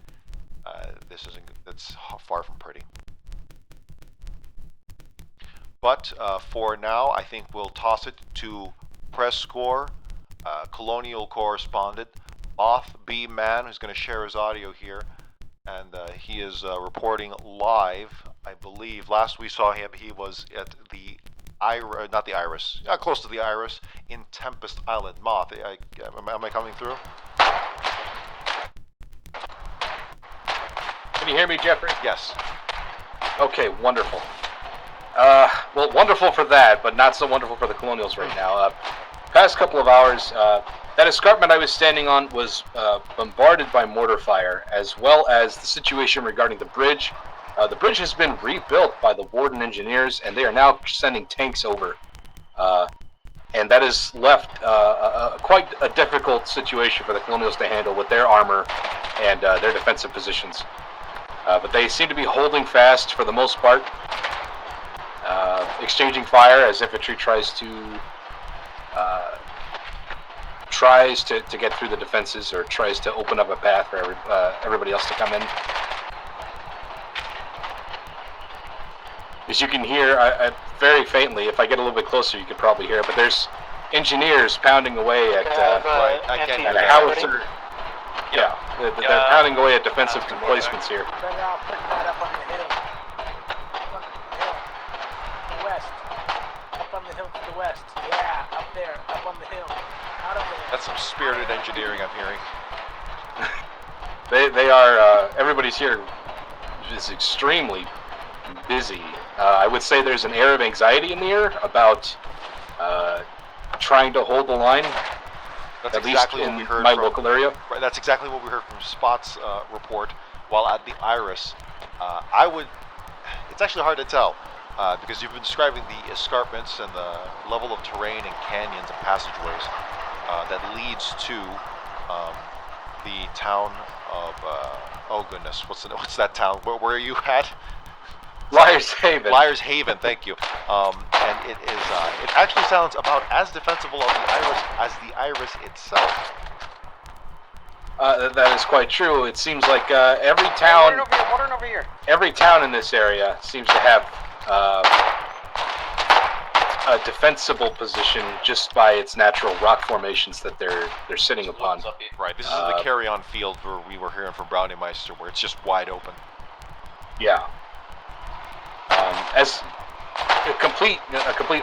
That's far from pretty. But for now, I think we'll toss it to PressCorps Colonial correspondent Moth B Mann, who's going to share his audio here, and he is reporting live. I believe last we saw him, he was at the not the Iris, close to the Iris in Tempest Island. Moth, am I coming through? Can you hear me, Jeffrey? Yes. Okay, wonderful. Well, wonderful for that, but not so wonderful for the Colonials right now. Past couple of hours, that escarpment I was standing on was bombarded by mortar fire, as well as the situation regarding the bridge. The bridge has been rebuilt by the Warden engineers, and they are now sending tanks over. And that has left quite a difficult situation for the Colonials to handle with their armor and their defensive positions. But they seem to be holding fast for the most part, exchanging fire as infantry tries to get through the defenses, or tries to open up a path for everybody else to come in. As you can hear, very faintly, if I get a little bit closer, you could probably hear it, but there's engineers pounding away at a howitzer. Yeah, they're pounding away at defensive emplacements here. Put that up on the hill. West. Up on the hill to the west. Yeah, up there. Up on the hill. Out of there. That's some spirited engineering I'm hearing. They are, everybody's here is extremely busy. I would say there's an air of anxiety in the air about trying to hold the line. That's at exactly least what in we heard my from, local area. Right, that's exactly what we heard from Spot's report while at the Iris. It's actually hard to tell because you've been describing the escarpments and the level of terrain and canyons and passageways that leads to the town of oh goodness, what's that town? Where are you at? Liar's Haven. Liar's Haven, thank you. And it is. It actually sounds about as defensible of the Iris as the Iris itself. That is quite true. It seems like every town, Warden over here. every town in this area seems to have a defensible position just by its natural rock formations that they're sitting upon. Right. This is the carry-on field where we were hearing from Meister, where it's just wide open. Yeah. As a complete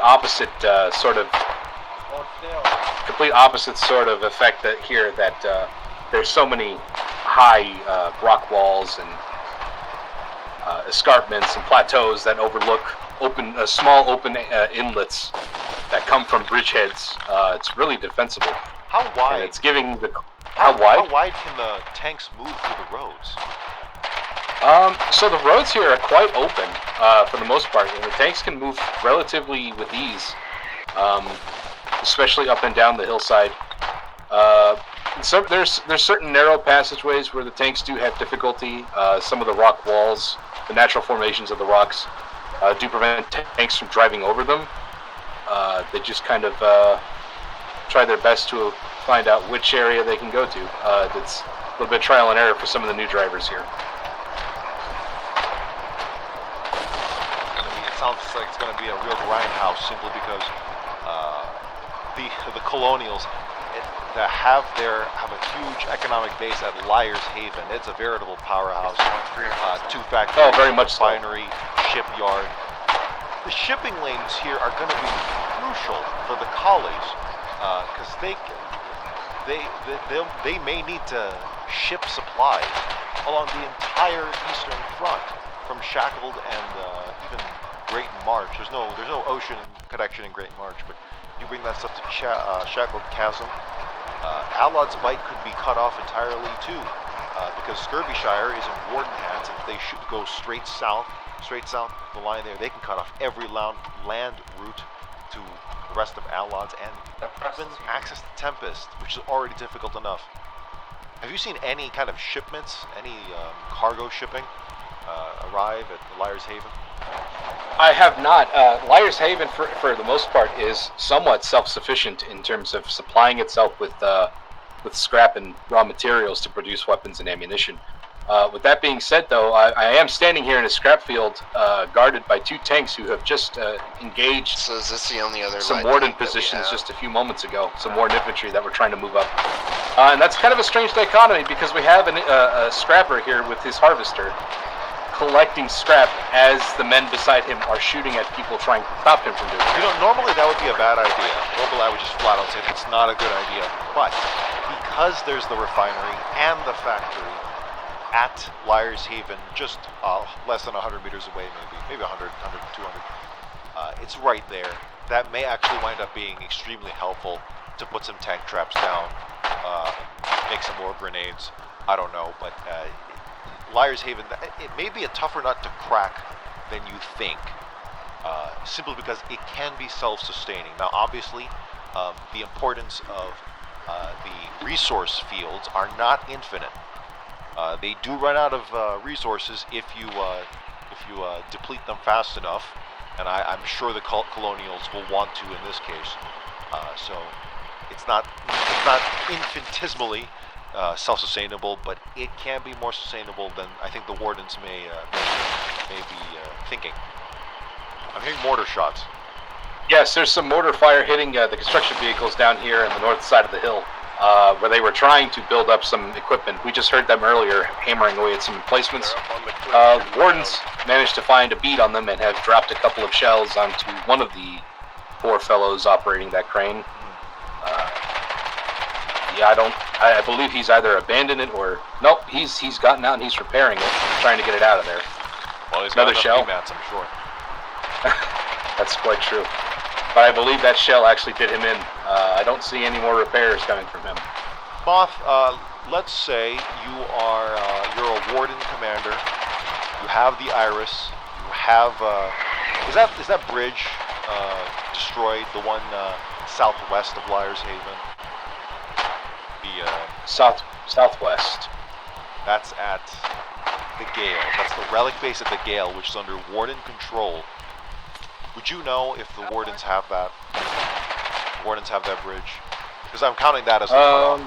opposite sort of effect that here that there's so many high rock walls and escarpments and plateaus that overlook small open inlets that come from bridgeheads. It's really defensible. How wide? And it's giving the how wide can the tanks move through the roads? So the roads here are quite open for the most part, and the tanks can move relatively with ease, especially up and down the hillside. So there's certain narrow passageways where the tanks do have difficulty. Some of the rock walls, the natural formations of the rocks, do prevent tanks from driving over them. They just kind of try their best to find out which area they can go to. It's a little bit of trial and error for some of the new drivers here. Sounds like it's going to be a real grindhouse simply because the Colonials have a huge economic base at Liar's Haven. It's a veritable powerhouse. 2 factories, oh, very much refinery, shipyard. The shipping lanes here are going to be crucial for the collies because they may need to ship supplies along the entire eastern front from Shackled and even Great March. There's no ocean connection in Great March, but you bring that stuff to Shackled Chasm. Alod's Bite could be cut off entirely too, because Skirbyshire is in Warden hands, and if they should go straight south the line there, they can cut off every land route to the rest of Alod's and even access to Tempest, which is already difficult enough. Have you seen any kind of shipments, any cargo shipping arrive at Liar's Haven? I have not. Liar's Haven, for the most part, is somewhat self-sufficient in terms of supplying itself with scrap and raw materials to produce weapons and ammunition. With that being said, though, I am standing here in a scrap field guarded by 2 tanks who have just engaged So is this the only other some light Warden tank that we positions have? just a few moments ago, some Warden infantry that we're trying to move up. And that's kind of a strange dichotomy because we have a scrapper here with his harvester collecting scrap as the men beside him are shooting at people trying to stop him from doing it. You know, normally that would be a bad idea. Normally I would just flat out say it's not a good idea. But because there's the refinery and the factory at Liar's Haven, just less than 100 meters away, maybe 100, 200, it's right there. That may actually wind up being extremely helpful to put some tank traps down, make some more grenades. I don't know, but Liar's Haven, it may be a tougher nut to crack than you think, simply because it can be self-sustaining. Now, obviously, the importance of the resource fields are not infinite. They do run out of resources if you deplete them fast enough, and I'm sure the Colonials will want to in this case. So it's not infinitesimally self-sustainable, but it can be more sustainable than I think the Wardens may be thinking. I'm hearing mortar shots. Yes, there's some mortar fire hitting the construction vehicles down here on the north side of the hill, where they were trying to build up some equipment. We just heard them earlier hammering away at some emplacements. Wardens managed to find a bead on them and have dropped a couple of shells onto one of the poor fellows operating that crane. I believe he's either abandoned it or nope. He's gotten out and he's repairing it, trying to get it out of there. Well, he's Another got shell. mats, I'm sure. That's quite true. But I believe that shell actually did him in. I don't see any more repairs coming from him. Moth, let's say you're a Warden commander. You have the Iris. You have is that bridge destroyed? The one southwest of Liar's Haven. The southwest. That's at the Gale. That's the relic base at the Gale, which is under Warden control. Would you know if the Wardens have that? Wardens have that bridge? Because I'm counting that as a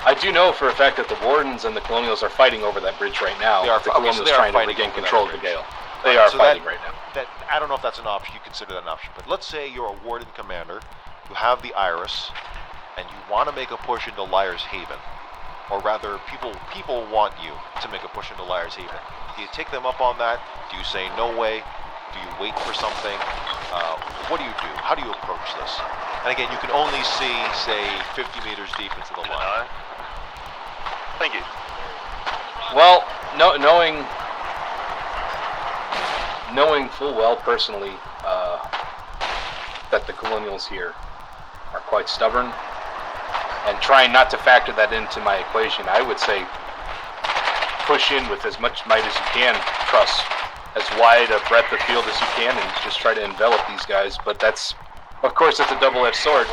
I do know for a fact that the Wardens and the Colonials are fighting over that bridge right now. They are, the Colonials they are trying to fighting regain over control that of the bridge. Gale. They are so fighting right now. I don't know if that's an option. You consider that an option. But let's say you're a Warden commander. You have the Iris, and you want to make a push into Liar's Haven. Or rather, people want you to make a push into Liar's Haven. Do you take them up on that? Do you say no way? Do you wait for something? What do you do? How do you approach this? And again, you can only see, say, 50 meters deep into the line. Thank you. Well, knowing full well personally that the Colonials here are quite stubborn, and trying not to factor that into my equation, I would say push in with as much might as you can, truss as wide a breadth of field as you can, and just try to envelop these guys. But that's, of course, it's a double-edged sword.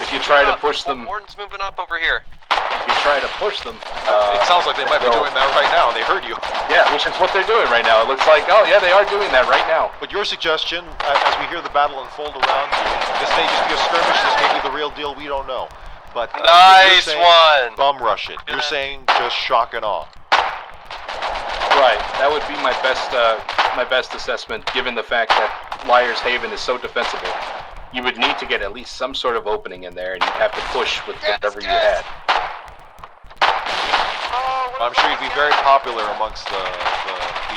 If you try to push them, Warden's moving up over here. if you try to push them, it sounds like they might be doing that right now. They heard you. Yeah, which is what they're doing right now. It looks like, oh yeah, they are doing that right now. But your suggestion, as we hear the battle unfold around you, this may just be a skirmish. This may be the real deal. We don't know. But nice you're saying one. Bum rush it. You're saying just shock and awe. Right, that would be my best assessment, given the fact that Liar's Haven is so defensible. You would need to get at least some sort of opening in there, and you'd have to push with whatever you had. I'm sure you'd be very popular amongst the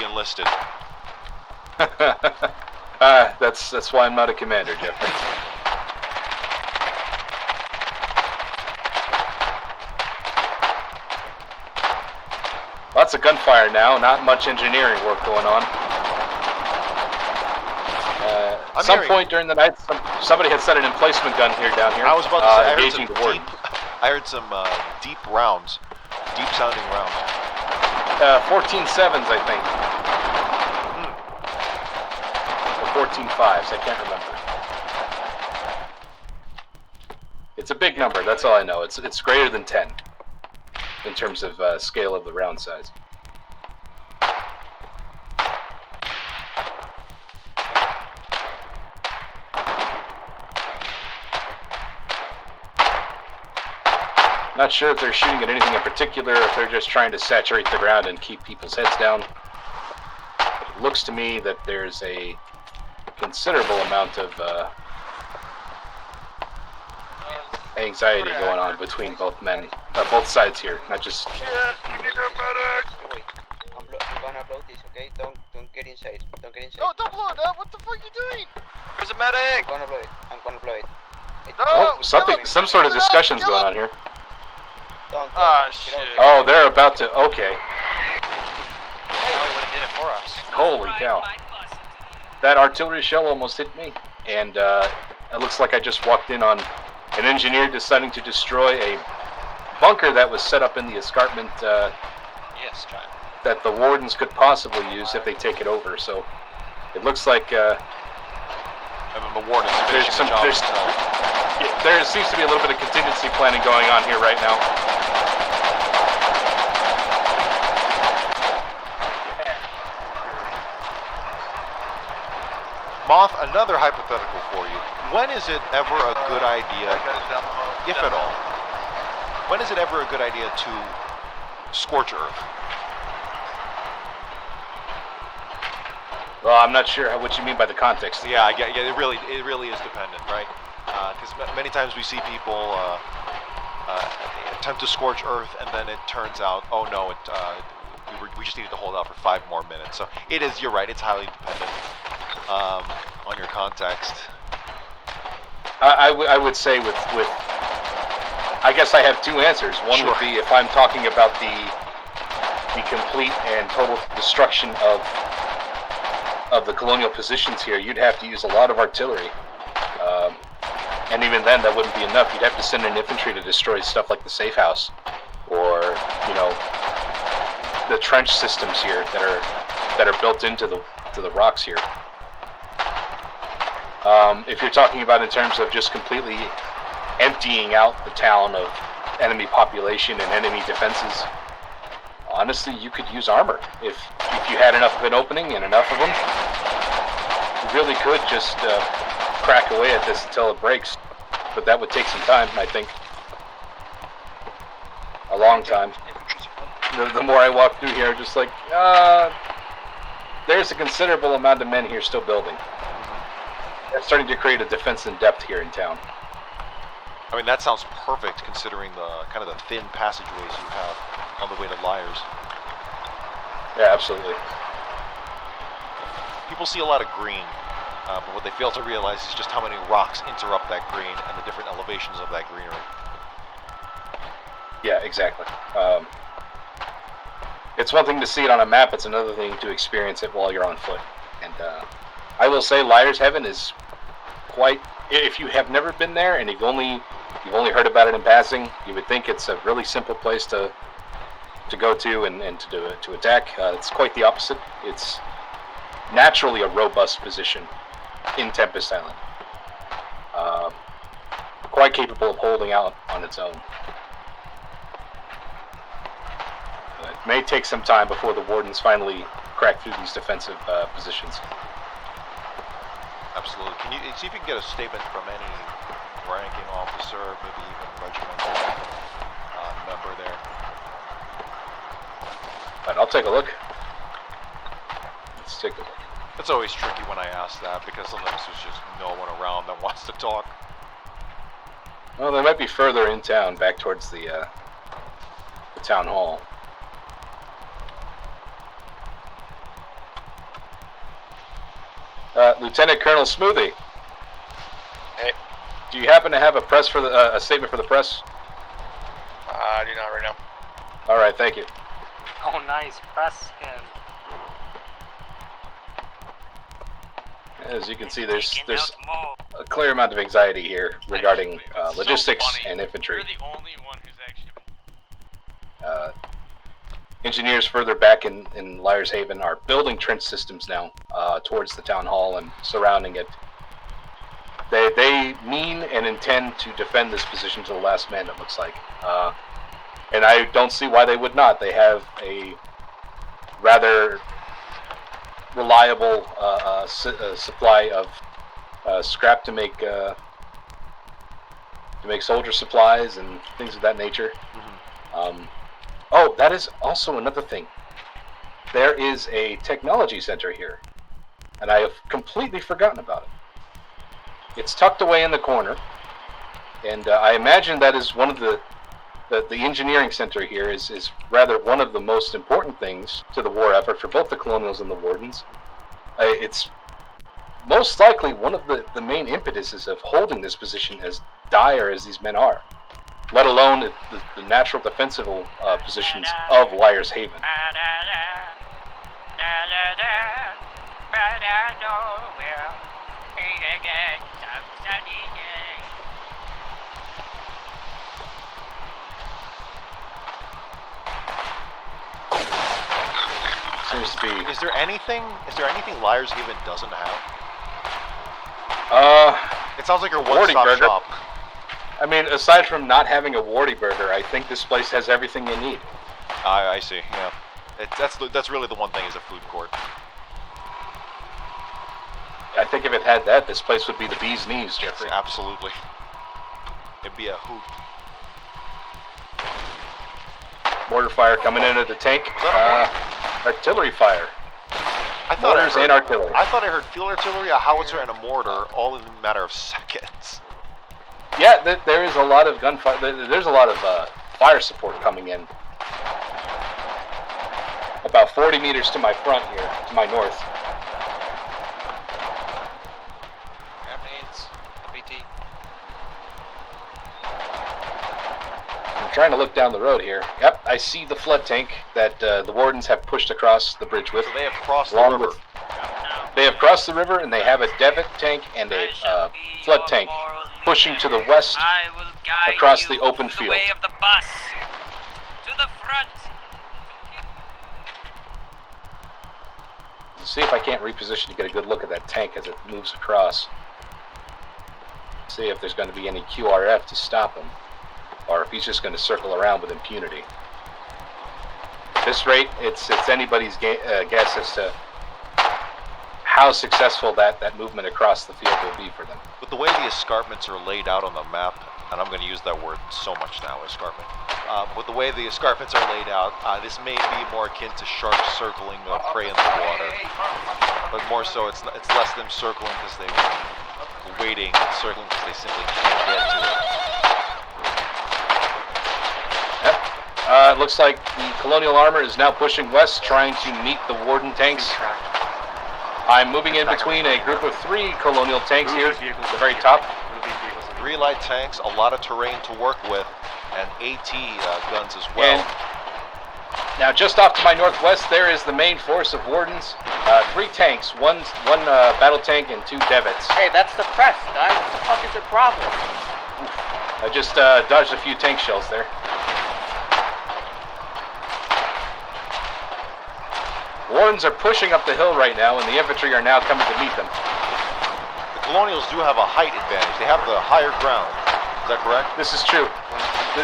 enlisted. That's why I'm not a commander, Jeffrey. Lots of gunfire now, not much engineering work going on. At some point during the night, somebody had set an emplacement gun down here. I was about to say, engaging the Warden. I heard some deep rounds, deep sounding rounds. 14.7s, I think. Or 14.5s, I can't remember. It's a big number, that's all I know. It's greater than 10. in terms of scale of the round size. Not sure if they're shooting at anything in particular, or if they're just trying to saturate the ground and keep people's heads down. It looks to me that there's a considerable amount of anxiety going on between both sides here, not just... I'm gonna blow this, okay? Don't get inside. Don't get inside. No, don't blow it up. What the fuck are you doing? There's a medic! I'm gonna blow it. No, some sort of discussion's going on here. Don't. Ah, shit. Oh, they're about to... Okay. Now he would've did it for us. Holy cow. That artillery shell almost hit me. And it looks like I just walked in on an engineer deciding to destroy a bunker that was set up in the escarpment Yes, John. that the Wardens could possibly use if they take it over. So it looks like And then the Wardens there seems to be a little bit of contingency planning going on here right now. Moth, another hypothetical for you. When is it ever a good idea, if at all, when is it ever a good idea to scorch earth? Well, I'm not sure what you mean by the context. Yeah, I get. Yeah, it really is dependent, right? Because many times we see people attempt to scorch earth, and then it turns out, oh no, we just needed to hold out for 5 more minutes. So it is. You're right. It's highly dependent on your context. I would say with I guess I have 2 answers. One would be if I'm talking about the complete and total destruction of the Colonial positions here, you'd have to use a lot of artillery. And even then, that wouldn't be enough. You'd have to send in infantry to destroy stuff like the safe house, or the trench systems here that are built into the rocks here. If you're talking about in terms of just completely emptying out the town of enemy population and enemy defenses, honestly, you could use armor. If you had enough of an opening and enough of them, you really could just crack away at this until it breaks. But that would take some time, I think. A long time. The more I walk through here, just like, there's a considerable amount of men here still building. They're starting to create a defense in depth here in town. I mean, that sounds perfect considering the kind of the thin passageways you have on the way to Liars. Yeah, absolutely. People see a lot of green, but what they fail to realize is just how many rocks interrupt that green and the different elevations of that greenery. Yeah, exactly. It's one thing to see it on a map, it's another thing to experience it while you're on foot. And I will say Liars Heaven is quite... If you have never been there and you've only heard about it in passing, you would think it's a really simple place to go to and to attack. It's quite the opposite. It's naturally a robust position in Tempest Island. Quite capable of holding out on its own. It may take some time before the Wardens finally crack through these defensive positions. Absolutely. Can you see if you can get a statement from any ranking officer, maybe even regimental member there? But I'll take a look. Let's take a look. It's always tricky when I ask that because sometimes there's just no one around that wants to talk. Well, they might be further in town, back towards the town hall. Lieutenant Colonel Smoothie. Hey. Do you happen to have a press for the a statement for the press? I do not right now. All right, thank you. Oh, nice. Press him. As you can see, there's a clear amount of anxiety here regarding logistics and infantry. You're the only one who's actually... Engineers further back in Liars Haven are building trench systems now towards the town hall and surrounding it. They mean and intend to defend this position to the last man, it looks like. And I don't see why they would not. They have a rather reliable supply of scrap to make soldier supplies and things of that nature. Oh, that is also another thing. There is a technology center here, and I have completely forgotten about it. It's tucked away in the corner, and I imagine that is one of the engineering center here is rather one of the most important things to the war effort for both the Colonials and the Wardens. It's most likely one of the main impetuses of holding this position as dire as these men are, let alone the natural defensive positions of Liar's Haven. Seems to be. Is there anything Liar's Haven doesn't have? It sounds like your one-stop shop. I mean, aside from not having a Wardy burger, I think this place has everything you need. I see. Yeah, that's really the one thing is a food court. I think if it had that, this place would be the bee's knees, Jeffrey. Absolutely. It'd be a hoot. Mortar fire coming in at the tank. Artillery fire. Mortars and artillery. I thought I heard field artillery, a howitzer, and a mortar, all in a matter of seconds. Yeah, there is a lot of gunfire. There's a lot of fire support coming in. About 40 meters to my front here, to my north. I'm trying to look down the road here. Yep, I see the flood tank that the Wardens have pushed across the bridge with. So they have crossed the river. They have crossed the river, and they have a Devitt tank and a flood tank pushing to the west across the open field. Way of the bus. To the front. See if I can't reposition to get a good look at that tank as it moves across. See if there's going to be any QRF to stop him, or if he's just going to circle around with impunity. At this rate, it's anybody's guess as to how successful that movement across the field will be for them. With the way the escarpments are laid out on the map, and I'm going to use that word so much now, escarpment. With the way the escarpments are laid out, this may be more akin to sharks circling prey in the water. But more so, it's less them circling because they were waiting, and circling because they simply can't get to it. Yep. It looks like the Colonial armor is now pushing west, trying to meet the Warden tanks. I'm moving in between a group of 3 Colonial tanks here at the very top. 3 light tanks, a lot of terrain to work with, and AT guns as well. And now, just off to my northwest, there is the main force of Wardens. 3 tanks, one battle tank, and 2 Devits. Hey, that's the press, guys. What the fuck is the problem? I just dodged a few tank shells there. Wardens are pushing up the hill right now, and the infantry are now coming to meet them. The Colonials do have a height advantage. They have the higher ground. Is that correct? This is true.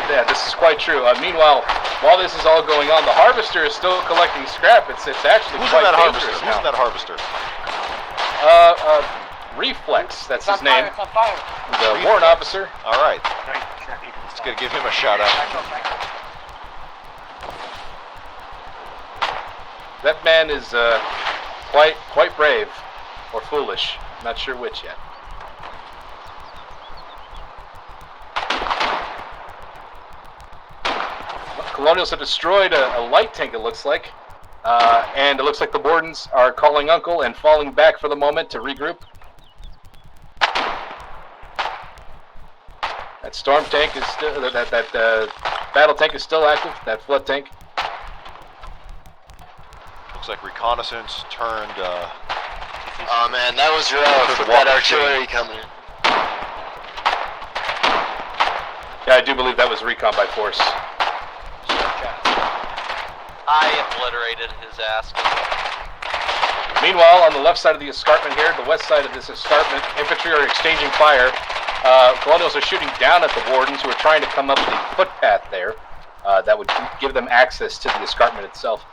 Yeah, this is quite true. Meanwhile, while this is all going on, the Harvester is still collecting scrap. It's actually Who's quite in that dangerous Harvester? now. Who's in that Harvester? Reflex, that's his It's on name. fire, it's on fire. The warrant officer. All right. Let's give him a shout out. That man is quite brave, or foolish. Not sure which yet. Colonials have destroyed a light tank, it looks like. And it looks like the Wardens are calling uncle and falling back for the moment to regroup. That storm tank is still, that battle tank is still active, that flood tank. Looks like reconnaissance turned. Oh man, that was rough with that artillery coming in. Yeah, I do believe that was recon by force. I obliterated his ass. Meanwhile, on the left side of the escarpment here, the west side of this escarpment, infantry are exchanging fire. Colonials are shooting down at the Wardens who are trying to come up the footpath there. that would give them access to the escarpment itself.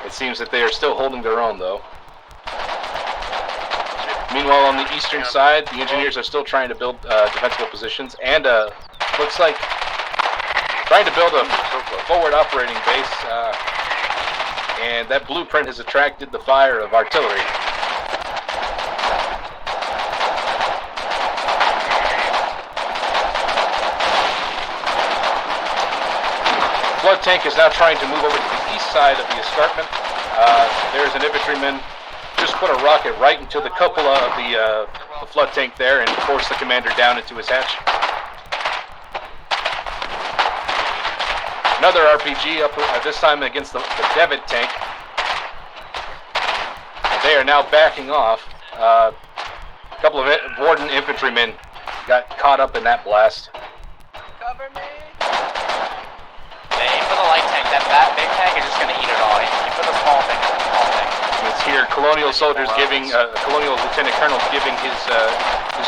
It seems that they are still holding their own, though. Meanwhile, on the eastern side, the engineers are still trying to build defensible positions, and looks like trying to build a forward operating base, and that blueprint has attracted the fire of artillery. Flood tank is now trying to move over to the east side of the escarpment. There's an infantryman just put a rocket right into the cupola of the flood tank there and forced the commander down into his hatch. Another RPG up this time against the Devitt tank. And they are now backing off. A couple of Warden infantrymen got caught up in that blast. Cover me! Aim for the light tank. That big tank is just going to eat it all. Aim for the small tank. It's here, Colonial soldiers giving, Colonial Lieutenant Colonel giving his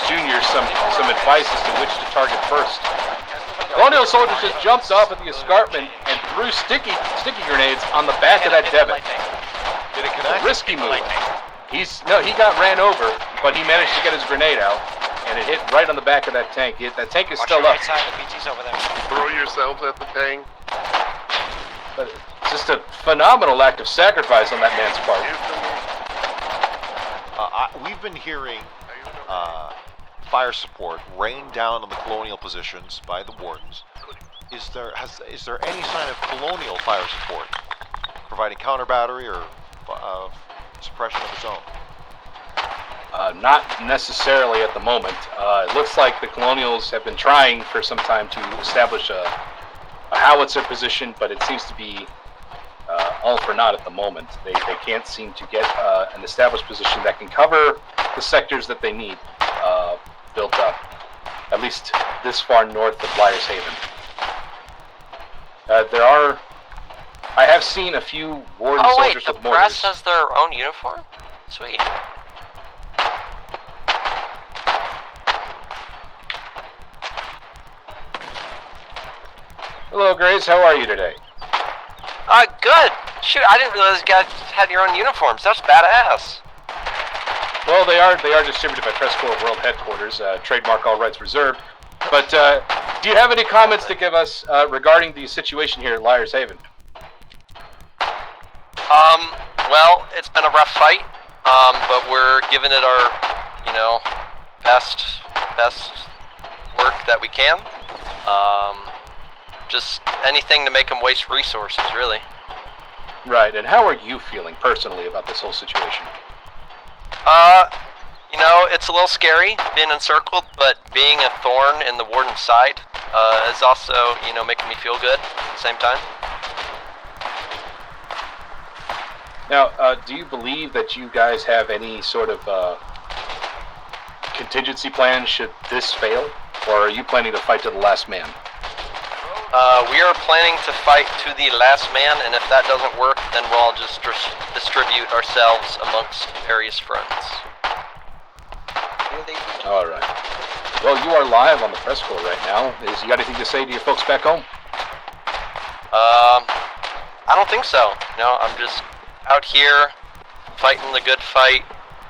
juniors some advice as to which to target first. Colonial soldiers just jumped off at the escarpment and threw sticky grenades on the back of that Devitt. Did it connect? A risky move. He got ran over, but he managed to get his grenade out, and it hit right on the back of that tank. That tank is still up. Right side, the BT's over there. Throw yourselves at the tank. But it's just a phenomenal act of sacrifice on that man's part. We've been hearing fire support rain down on the Colonial positions by the Wardens. Is there any sign of Colonial fire support providing counter battery or suppression of its own? Not necessarily at the moment. It looks like the Colonials have been trying for some time to establish a howitzer position, but it seems to be all for naught at the moment. They can't seem to get an established position that can cover the sectors that they need built up, at least this far north of Liar's Haven. I have seen a few Warden soldiers with mortars. Oh wait, the press has their own uniform? Sweet. Hello, Grace. How are you today? Good. Shoot, I didn't realize you guys had your own uniforms. That's badass. Well, they are distributed by PressCorps World Headquarters, trademark all rights reserved. But do you have any comments to give us regarding the situation here at Liar's Haven? Well, it's been a rough fight, but we're giving it our, best work that we can. Just anything to make them waste resources, really. Right, and how are you feeling personally about this whole situation? It's a little scary being encircled, but being a thorn in the Warden's side is also, making me feel good at the same time. Now, do you believe that you guys have any sort of contingency plan should this fail? Or are you planning to fight to the last man? We are planning to fight to the last man, and if that doesn't work, then we'll all just distribute ourselves amongst various fronts. Alright. Well, you are live on the PressCorps right now. You got anything to say to your folks back home? I don't think so. I'm just out here fighting the good fight,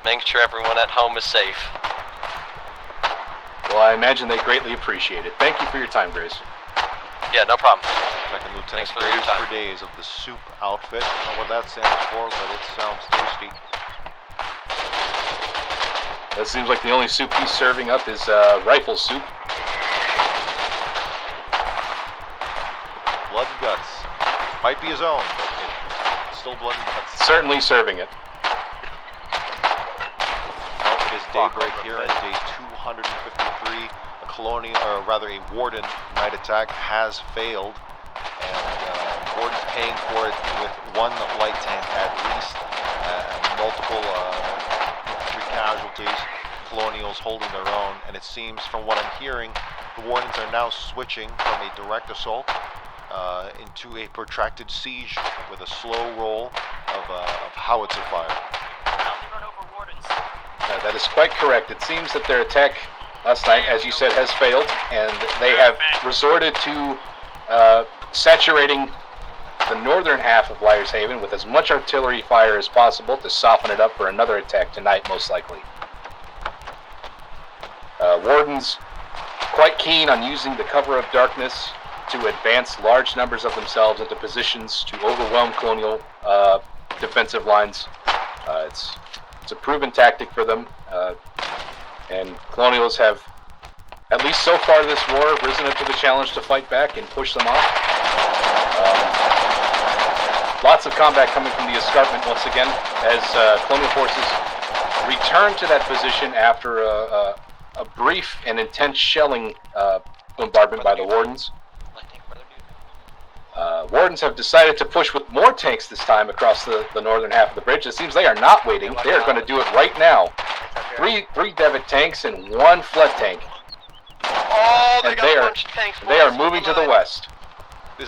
making sure everyone at home is safe. Well, I imagine they greatly appreciate it. Thank you for your time, Grace. Yeah, no problem. Second Lieutenant Graves for days of the soup outfit. I don't know what that stands for, but it sounds tasty. That seems like the only soup he's serving up is rifle soup. Blood and guts. Might be his own, but it's still blood and guts. Certainly serving it. Well, it is daybreak here on day 253. A Colonial, or rather a Warden night attack has failed, and Warden's paying for it with one light tank at least, multiple infantry casualties. Colonials holding their own, and it seems from what I'm hearing, the Wardens are now switching from a direct assault into a protracted siege with a slow roll of howitzer fire. Run over Wardens. That is quite correct. It seems that their attack last night, as you said, has failed, and they have resorted to saturating the northern half of Liar's Haven with as much artillery fire as possible to soften it up for another attack tonight, most likely. Wardens quite keen on using the cover of darkness to advance large numbers of themselves into positions to overwhelm Colonial defensive lines. It's a proven tactic for them, and Colonials have, at least so far this war, risen up to the challenge to fight back and push them off. Lots of combat coming from the escarpment once again, as Colonial forces return to that position after a brief and intense shelling bombardment by the Wardens. Wardens have decided to push with more tanks this time across the northern half of the bridge. It seems they are not waiting. They are going to do it right now. Three Devitt tanks and 1 flood tank. Oh, they are moving to the west.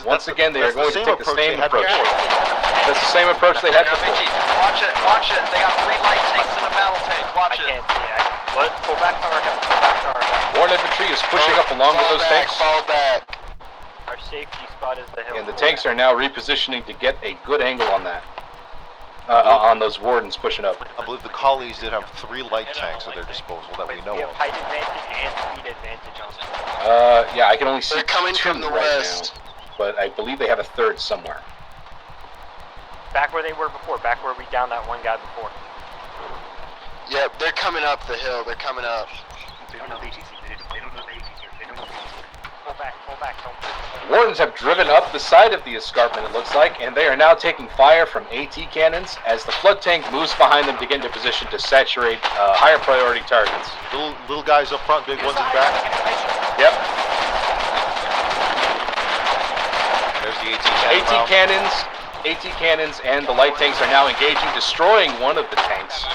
Once again, they are going to take the same approach. That's the same approach they had before. Watch it, watch it. They got 3 light tanks and a battle tank. Watch it. I can't see. What? Pull back to our head. Pull back to our head. Warden infantry is pushing up along with those tanks. Fall back. Our safety spot is the hill. And the tanks are now repositioning to get a good angle on that. On those Wardens pushing up. I believe the Collies did have 3 light tanks at their disposal that we know We have of. height advantage and speed advantage on them. Yeah, I can only see They're coming 2 from the right west. now, but I believe they have a 3rd somewhere. Back where they were before. Back where we downed that one guy before. Yep, they're coming up the hill. They're coming up. Pull back. Don't. Wardens have driven up the side of the escarpment, it looks like, and they are now taking fire from AT cannons as the flood tank moves behind them to get into position to saturate higher priority targets. Little guys up front, big ones in back. Yep. There's the AT cannon. AT cannons and the light tanks are now engaging, destroying one of the tanks.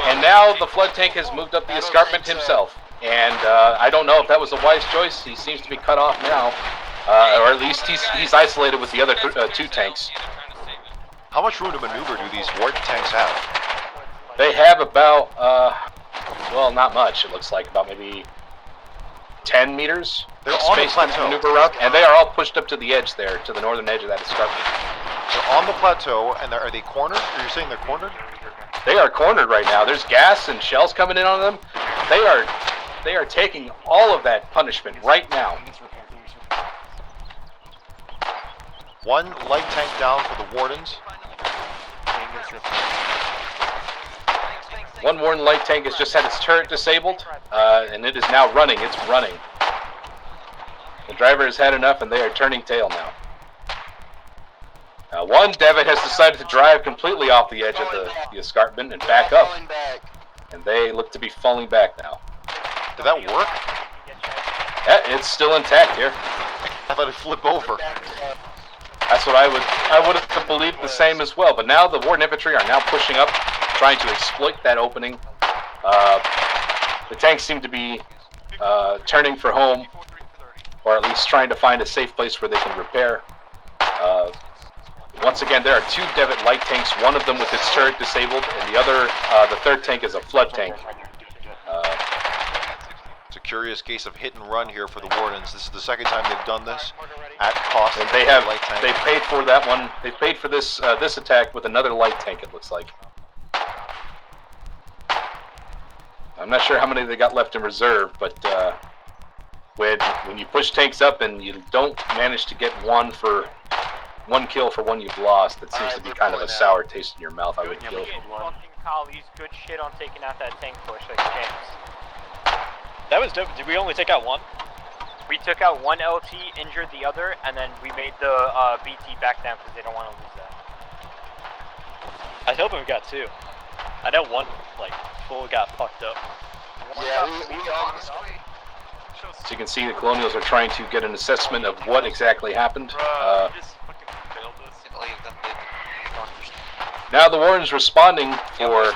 And now the flood tank has moved up the escarpment himself. And I don't know if that was a wise choice. He seems to be cut off now. Or at least he's isolated with the other 2 tanks. How much room to maneuver do these Warden tanks have? They have about, well, not much, it looks like. About maybe 10 meters. They're on the space to plateau. maneuver around, and they are all pushed up to the edge there, to the northern edge of that escarpment. They're on the plateau, and are they cornered? Are you saying they're cornered? They are cornered right now. There's gas and shells coming in on them. They are taking all of that punishment right now. 1 light tank down for the Wardens. 1 Warden light tank has just had its turret disabled, and it is now running. It's running. The driver has had enough, and they are turning tail now. 1 Devitt has decided to drive completely off the edge of the escarpment and back up. And they look to be falling back now. Did that work? Yeah, it's still intact here. I thought it'd flip over. That's what I would have believed the same as well. But now the Warden infantry are now pushing up, trying to exploit that opening. The tanks seem to be turning for home, or at least trying to find a safe place where they can repair. Once again, there are 2 Devitt light tanks, one of them with its turret disabled, and the other, the 3rd tank is a flood tank. It's a curious case of hit and run here for the Wardens. This is the 2nd time they've done this at cost. And of they the have, light tank. they paid for that one. They paid for this this attack with another light tank, it looks like. I'm not sure how many they got left in reserve, but when you push tanks up and you don't manage to get 1 kill for 1 you've lost, that seems to be kind of a sour taste in your mouth, I would feel. Fucking Collies, good shit on taking out that tank push like champs. That was dope. Did we only take out 1? We took out 1 LT, injured the other, and then we made the BT back down because they don't want to lose that. I was hoping we got 2. I know 1 like full got fucked up. Yeah, So you can see the Colonials are trying to get an assessment of what exactly happened. Now the Wardens responding for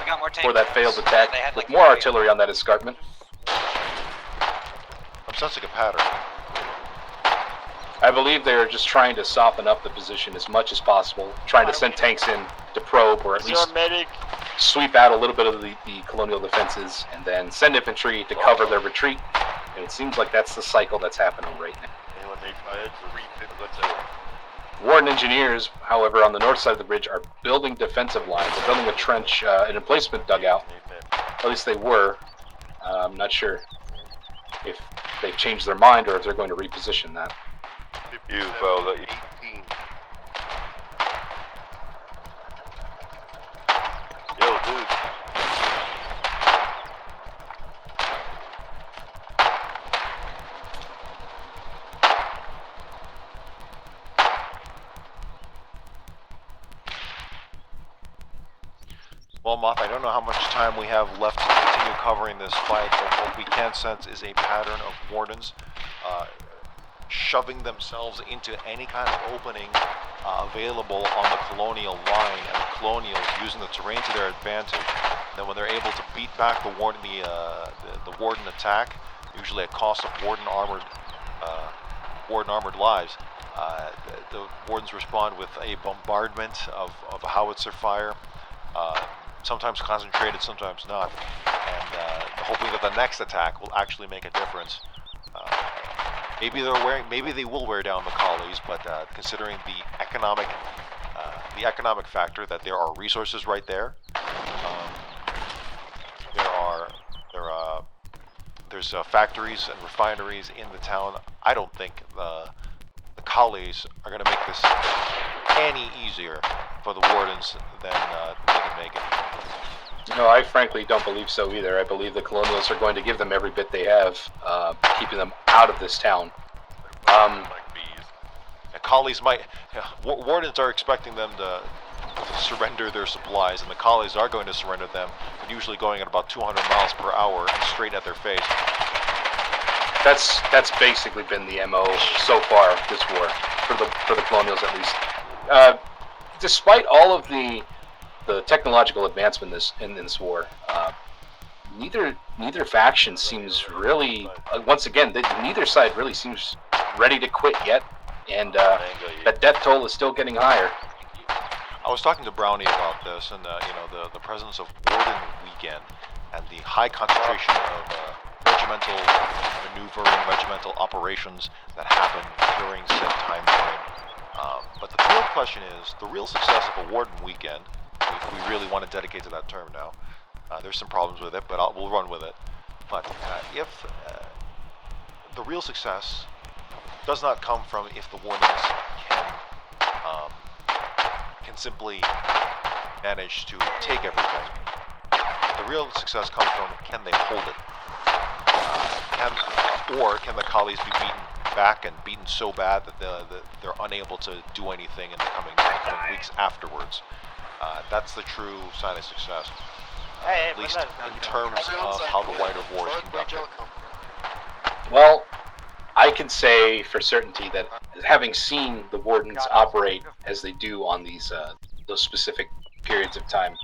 that failed attack with more artillery on that escarpment. I'm sensing a pattern. I believe they're just trying to soften up the position as much as possible, trying to send tanks in to probe or at least sweep out a little bit of the Colonial defenses, and then send infantry to cover their retreat. And it seems like that's the cycle that's happening right now. Warden engineers, however, on the north side of the bridge are building defensive lines. They're building a trench, an emplacement dugout. At least they were. I'm not sure if they've changed their mind or if they're going to reposition that. You've 18. Yo, dude. Well, Moth, I don't know how much time we have left to continue covering this fight, but what we can sense is a pattern of Wardens shoving themselves into any kind of opening available on the Colonial line, and the Colonials using the terrain to their advantage. And then when they're able to beat back the Warden, the Warden attack, usually at cost of Warden armored lives, the Wardens respond with a bombardment of howitzer fire. Sometimes concentrated, sometimes not, and hoping that the next attack will actually make a difference. Maybe they will wear down the collies, but considering the economic factor that there are resources right there, there's factories and refineries in the town. I don't think the collies are going to make this any easier for the Wardens than they can make it. No, I frankly don't believe so either. I believe the Colonials are going to give them every bit they have, keeping them out of this town. The collies might... Wardens are expecting them to surrender their supplies, and the collies are going to surrender them, but usually going at about 200 miles per hour and straight at their face. That's basically been the MO so far this war, for the Colonials at least. Despite all of the technological advancement in this war, neither faction seems really, once again, neither side really seems ready to quit yet, and that death toll is still getting higher. I was talking to Brownie about this, and the presence of Warden weekend and the high concentration of regimental maneuvering, regimental operations that happen during said time frame. But the real question is, the real success of a Warden weekend, if we really want to dedicate to that term now, there's some problems with it, but we'll run with it. But if the real success does not come from if the Wardens can simply manage to take everything. The real success comes from, can they hold it? Or can the collies be beaten back and beaten so bad that they're unable to do anything in the coming weeks afterwards? That's the true sign of success, at least in terms of how the wider war is conducted. Well, I can say for certainty that having seen the Wardens operate as they do on those specific periods of time,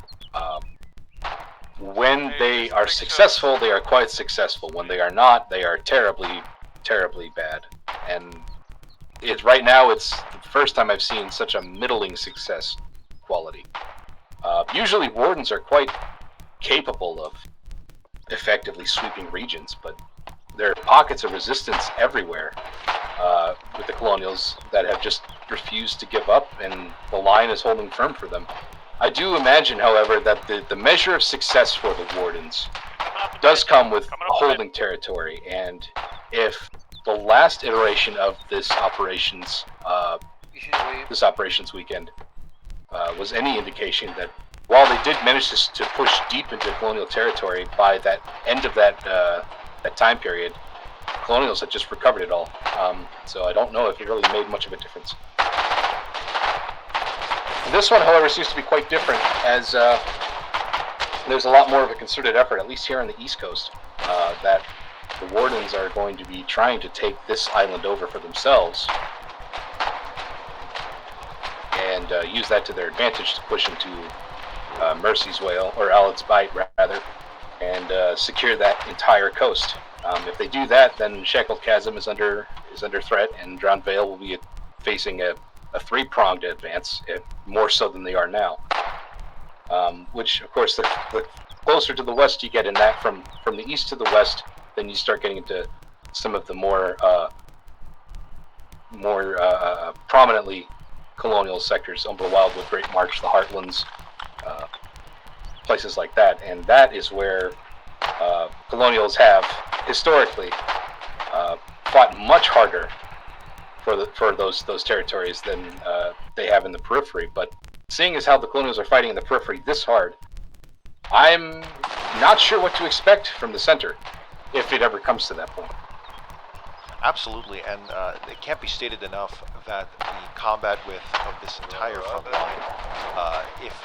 when they are successful, they are quite successful. When they are not, they are terribly, terribly bad. And right now, it's the first time I've seen such a middling success quality. Usually, Wardens are quite capable of effectively sweeping regions, but there are pockets of resistance everywhere with the Colonials that have just refused to give up, and the line is holding firm for them. I do imagine, however, that the measure of success for the Wardens does come with holding territory, and if the last iteration of this operations weekend was any indication that while they did manage to push deep into Colonial territory, by that end of that time period, Colonials had just recovered it all. So I don't know if it really made much of a difference. This one, however, seems to be quite different, as there's a lot more of a concerted effort, at least here on the East Coast, that the Wardens are going to be trying to take this island over for themselves and use that to their advantage to push into Mercy's Whale, or Alad's Bight, rather, and secure that entire coast. If they do that, then Shackled Chasm is under threat, and Drowned Vale will be facing a three-pronged advance, more so than they are now. which, of course, the closer to the west you get in that, from the east to the west, then you start getting into some of the more prominently colonial sectors, Umbra Wildwood, Great March, the Heartlands, places like that. And that is where colonials have historically fought much harder for those territories than they have in the periphery. But seeing as how the colonials are fighting in the periphery this hard, I'm not sure what to expect from the center if it ever comes to that point. Absolutely, and it can't be stated enough that the combat width of this entire front line,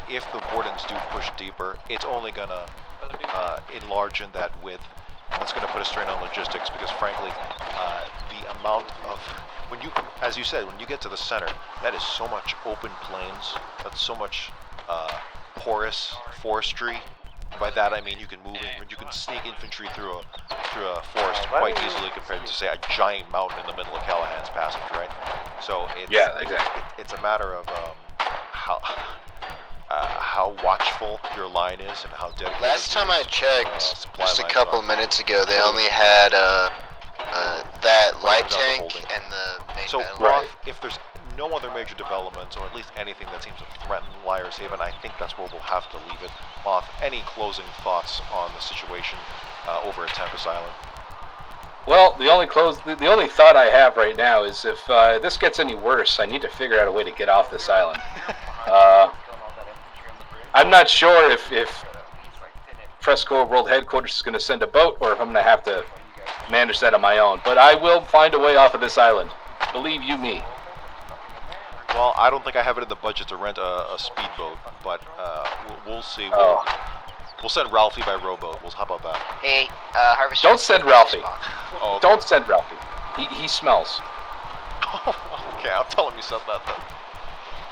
if the Wardens do push deeper, it's only going to enlarge in that width. That's going to put a strain on logistics because, frankly, the amount of, when you, as you said, when you get to the center, that is so much open plains, that's so much porous forestry. By that I mean you can move in, you can sneak infantry through a forest quite easily compared to, say, a giant mountain in the middle of Callahan's Passage, right? So it's, it's a matter of how watchful your line is and how dedicated. Last time I checked, just a couple minutes ago, they only had that light tank and the main battle. Moth, if there's no other major developments, or at least anything that seems to threaten Liar's Haven, I think that's where we'll have to leave it. Moth, any closing thoughts on the situation over at Tempest Island? Well, the only thought I have right now is if this gets any worse, I need to figure out a way to get off this island. I'm not sure if PressCorps World Headquarters is going to send a boat, or if I'm going to have to manage that on my own. But I will find a way off of this island. Believe you me. Well, I don't think I have it in the budget to rent a speedboat, but we'll see. We'll send Ralphie by rowboat. How about that? Hey, Harvest. Don't send Ralphie. Oh, okay. Don't send Ralphie. He smells. Okay, I'll tell him you said that then.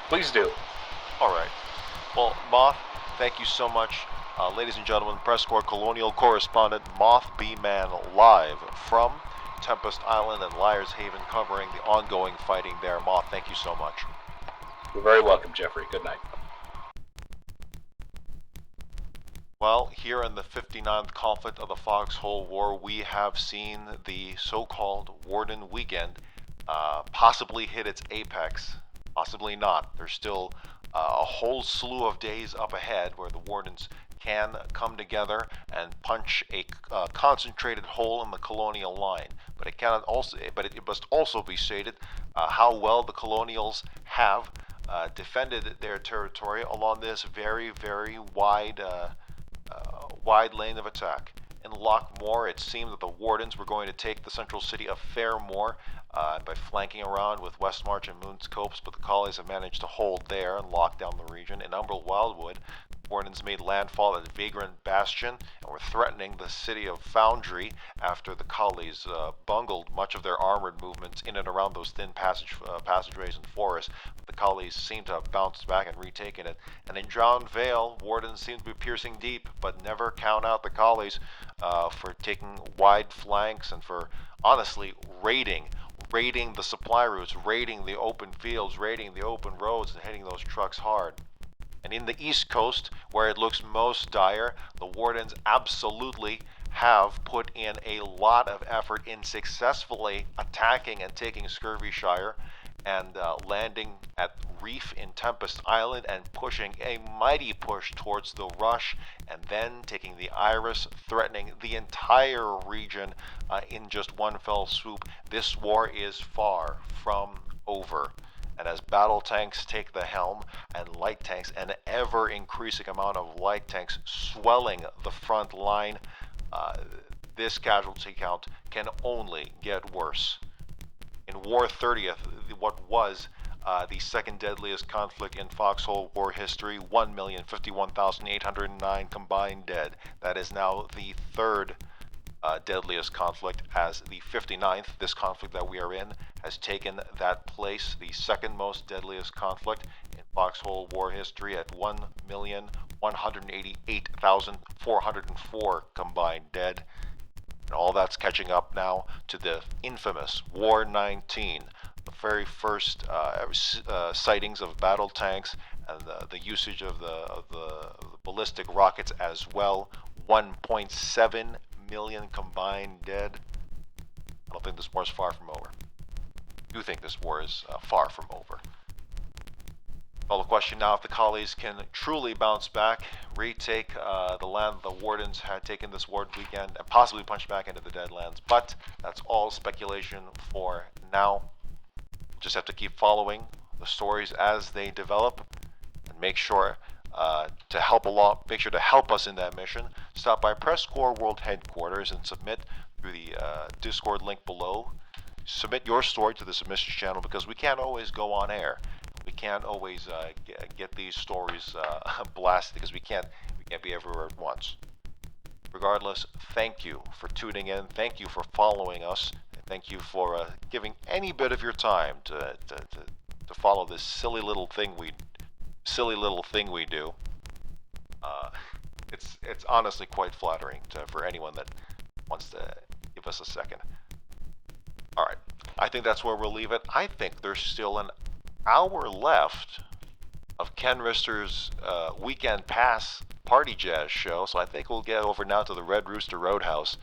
Please do. All right. Well, Moth, thank you so much. Ladies and gentlemen, PressCorps Colonial correspondent Moth B. Mann, live from Tempest Island and Liar's Haven, covering the ongoing fighting there. Moth, thank you so much. You're very welcome, Jeffrey. Good night. Well, here in the 59th conflict of the Foxhole War, we have seen the so-called Warden weekend possibly hit its apex. Possibly not. There's still a whole slew of days up ahead where the Wardens can come together and punch a concentrated hole in the Colonial line. But it must also be stated how well the Colonials have defended their territory along this very, very wide lane of attack. In Lockmore, it seemed that the Wardens were going to take the central city of Fairmore by flanking around with Westmarch and Moon's Copse, but the Collies have managed to hold there and lock down the region. In Umbra Wildwood, Wardens made landfall at Vagrant Bastion and were threatening the city of Foundry after the Collies bungled much of their armored movements in and around those thin passageways and forests. The Collies seem to have bounced back and retaken it. And in Drowned Vale, Wardens seem to be piercing deep, but never count out the Collies for taking wide flanks and for honestly raiding the supply routes, raiding the open fields, raiding the open roads, and hitting those trucks hard. And in the East Coast, where it looks most dire, the Wardens absolutely have put in a lot of effort in successfully attacking and taking Scurvyshire and landing at Reef in Tempest Island and pushing a mighty push towards the Rush, and then taking the Iris, threatening the entire region in just one fell swoop. This war is far from over. And as battle tanks take the helm and light tanks, an ever-increasing amount of light tanks swelling the front line, this casualty count can only get worse. In War 30th, what was the second deadliest conflict in Foxhole War history, 1,051,809 combined dead. That is now the third deadliest conflict, as the 59th, this conflict that we are in, has taken that place, the second most deadliest conflict in Foxhole War history at 1,188,404 combined dead. And all that's catching up now to the infamous War 19, the very first sightings of battle tanks and the usage of the ballistic rockets as well. 1.7 million combined dead. I don't think this war is far from over. I do think this war is far from over. Well, the question now, if the collies can truly bounce back, retake the land the Wardens had taken this war weekend, and possibly punch back into the Deadlands. But that's all speculation for now. Just have to keep following the stories as they develop, and make sure to help us in that mission. Stop by PressCorps World Headquarters and submit through the Discord link below. Submit your story to the submission channel, because we can't always go on air. We can't always get these stories blasted, because we can't be everywhere at once. Regardless, thank you for tuning in. Thank you for following us. And thank you for giving any bit of your time to follow this silly little thing we do. It's honestly quite flattering for anyone that wants to give us a second. All right, I think that's where we'll leave it. I think there's still an hour left of Ken Rister's Weekend Pass Party Jazz show, so I think we'll get over now to the Red Rooster Roadhouse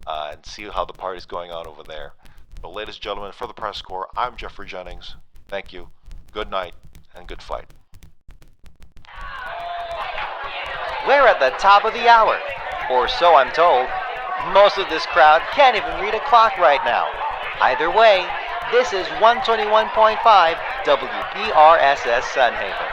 and see how the party's going on over there. But ladies and gentlemen, for the Press Corps, I'm Jeffrey Jennings. Thank you, good night, and good fight. We're at the top of the hour, or so I'm told. Most of this crowd can't even read a clock right now. Either way, this is 121.5 WPRSS Sunhaven.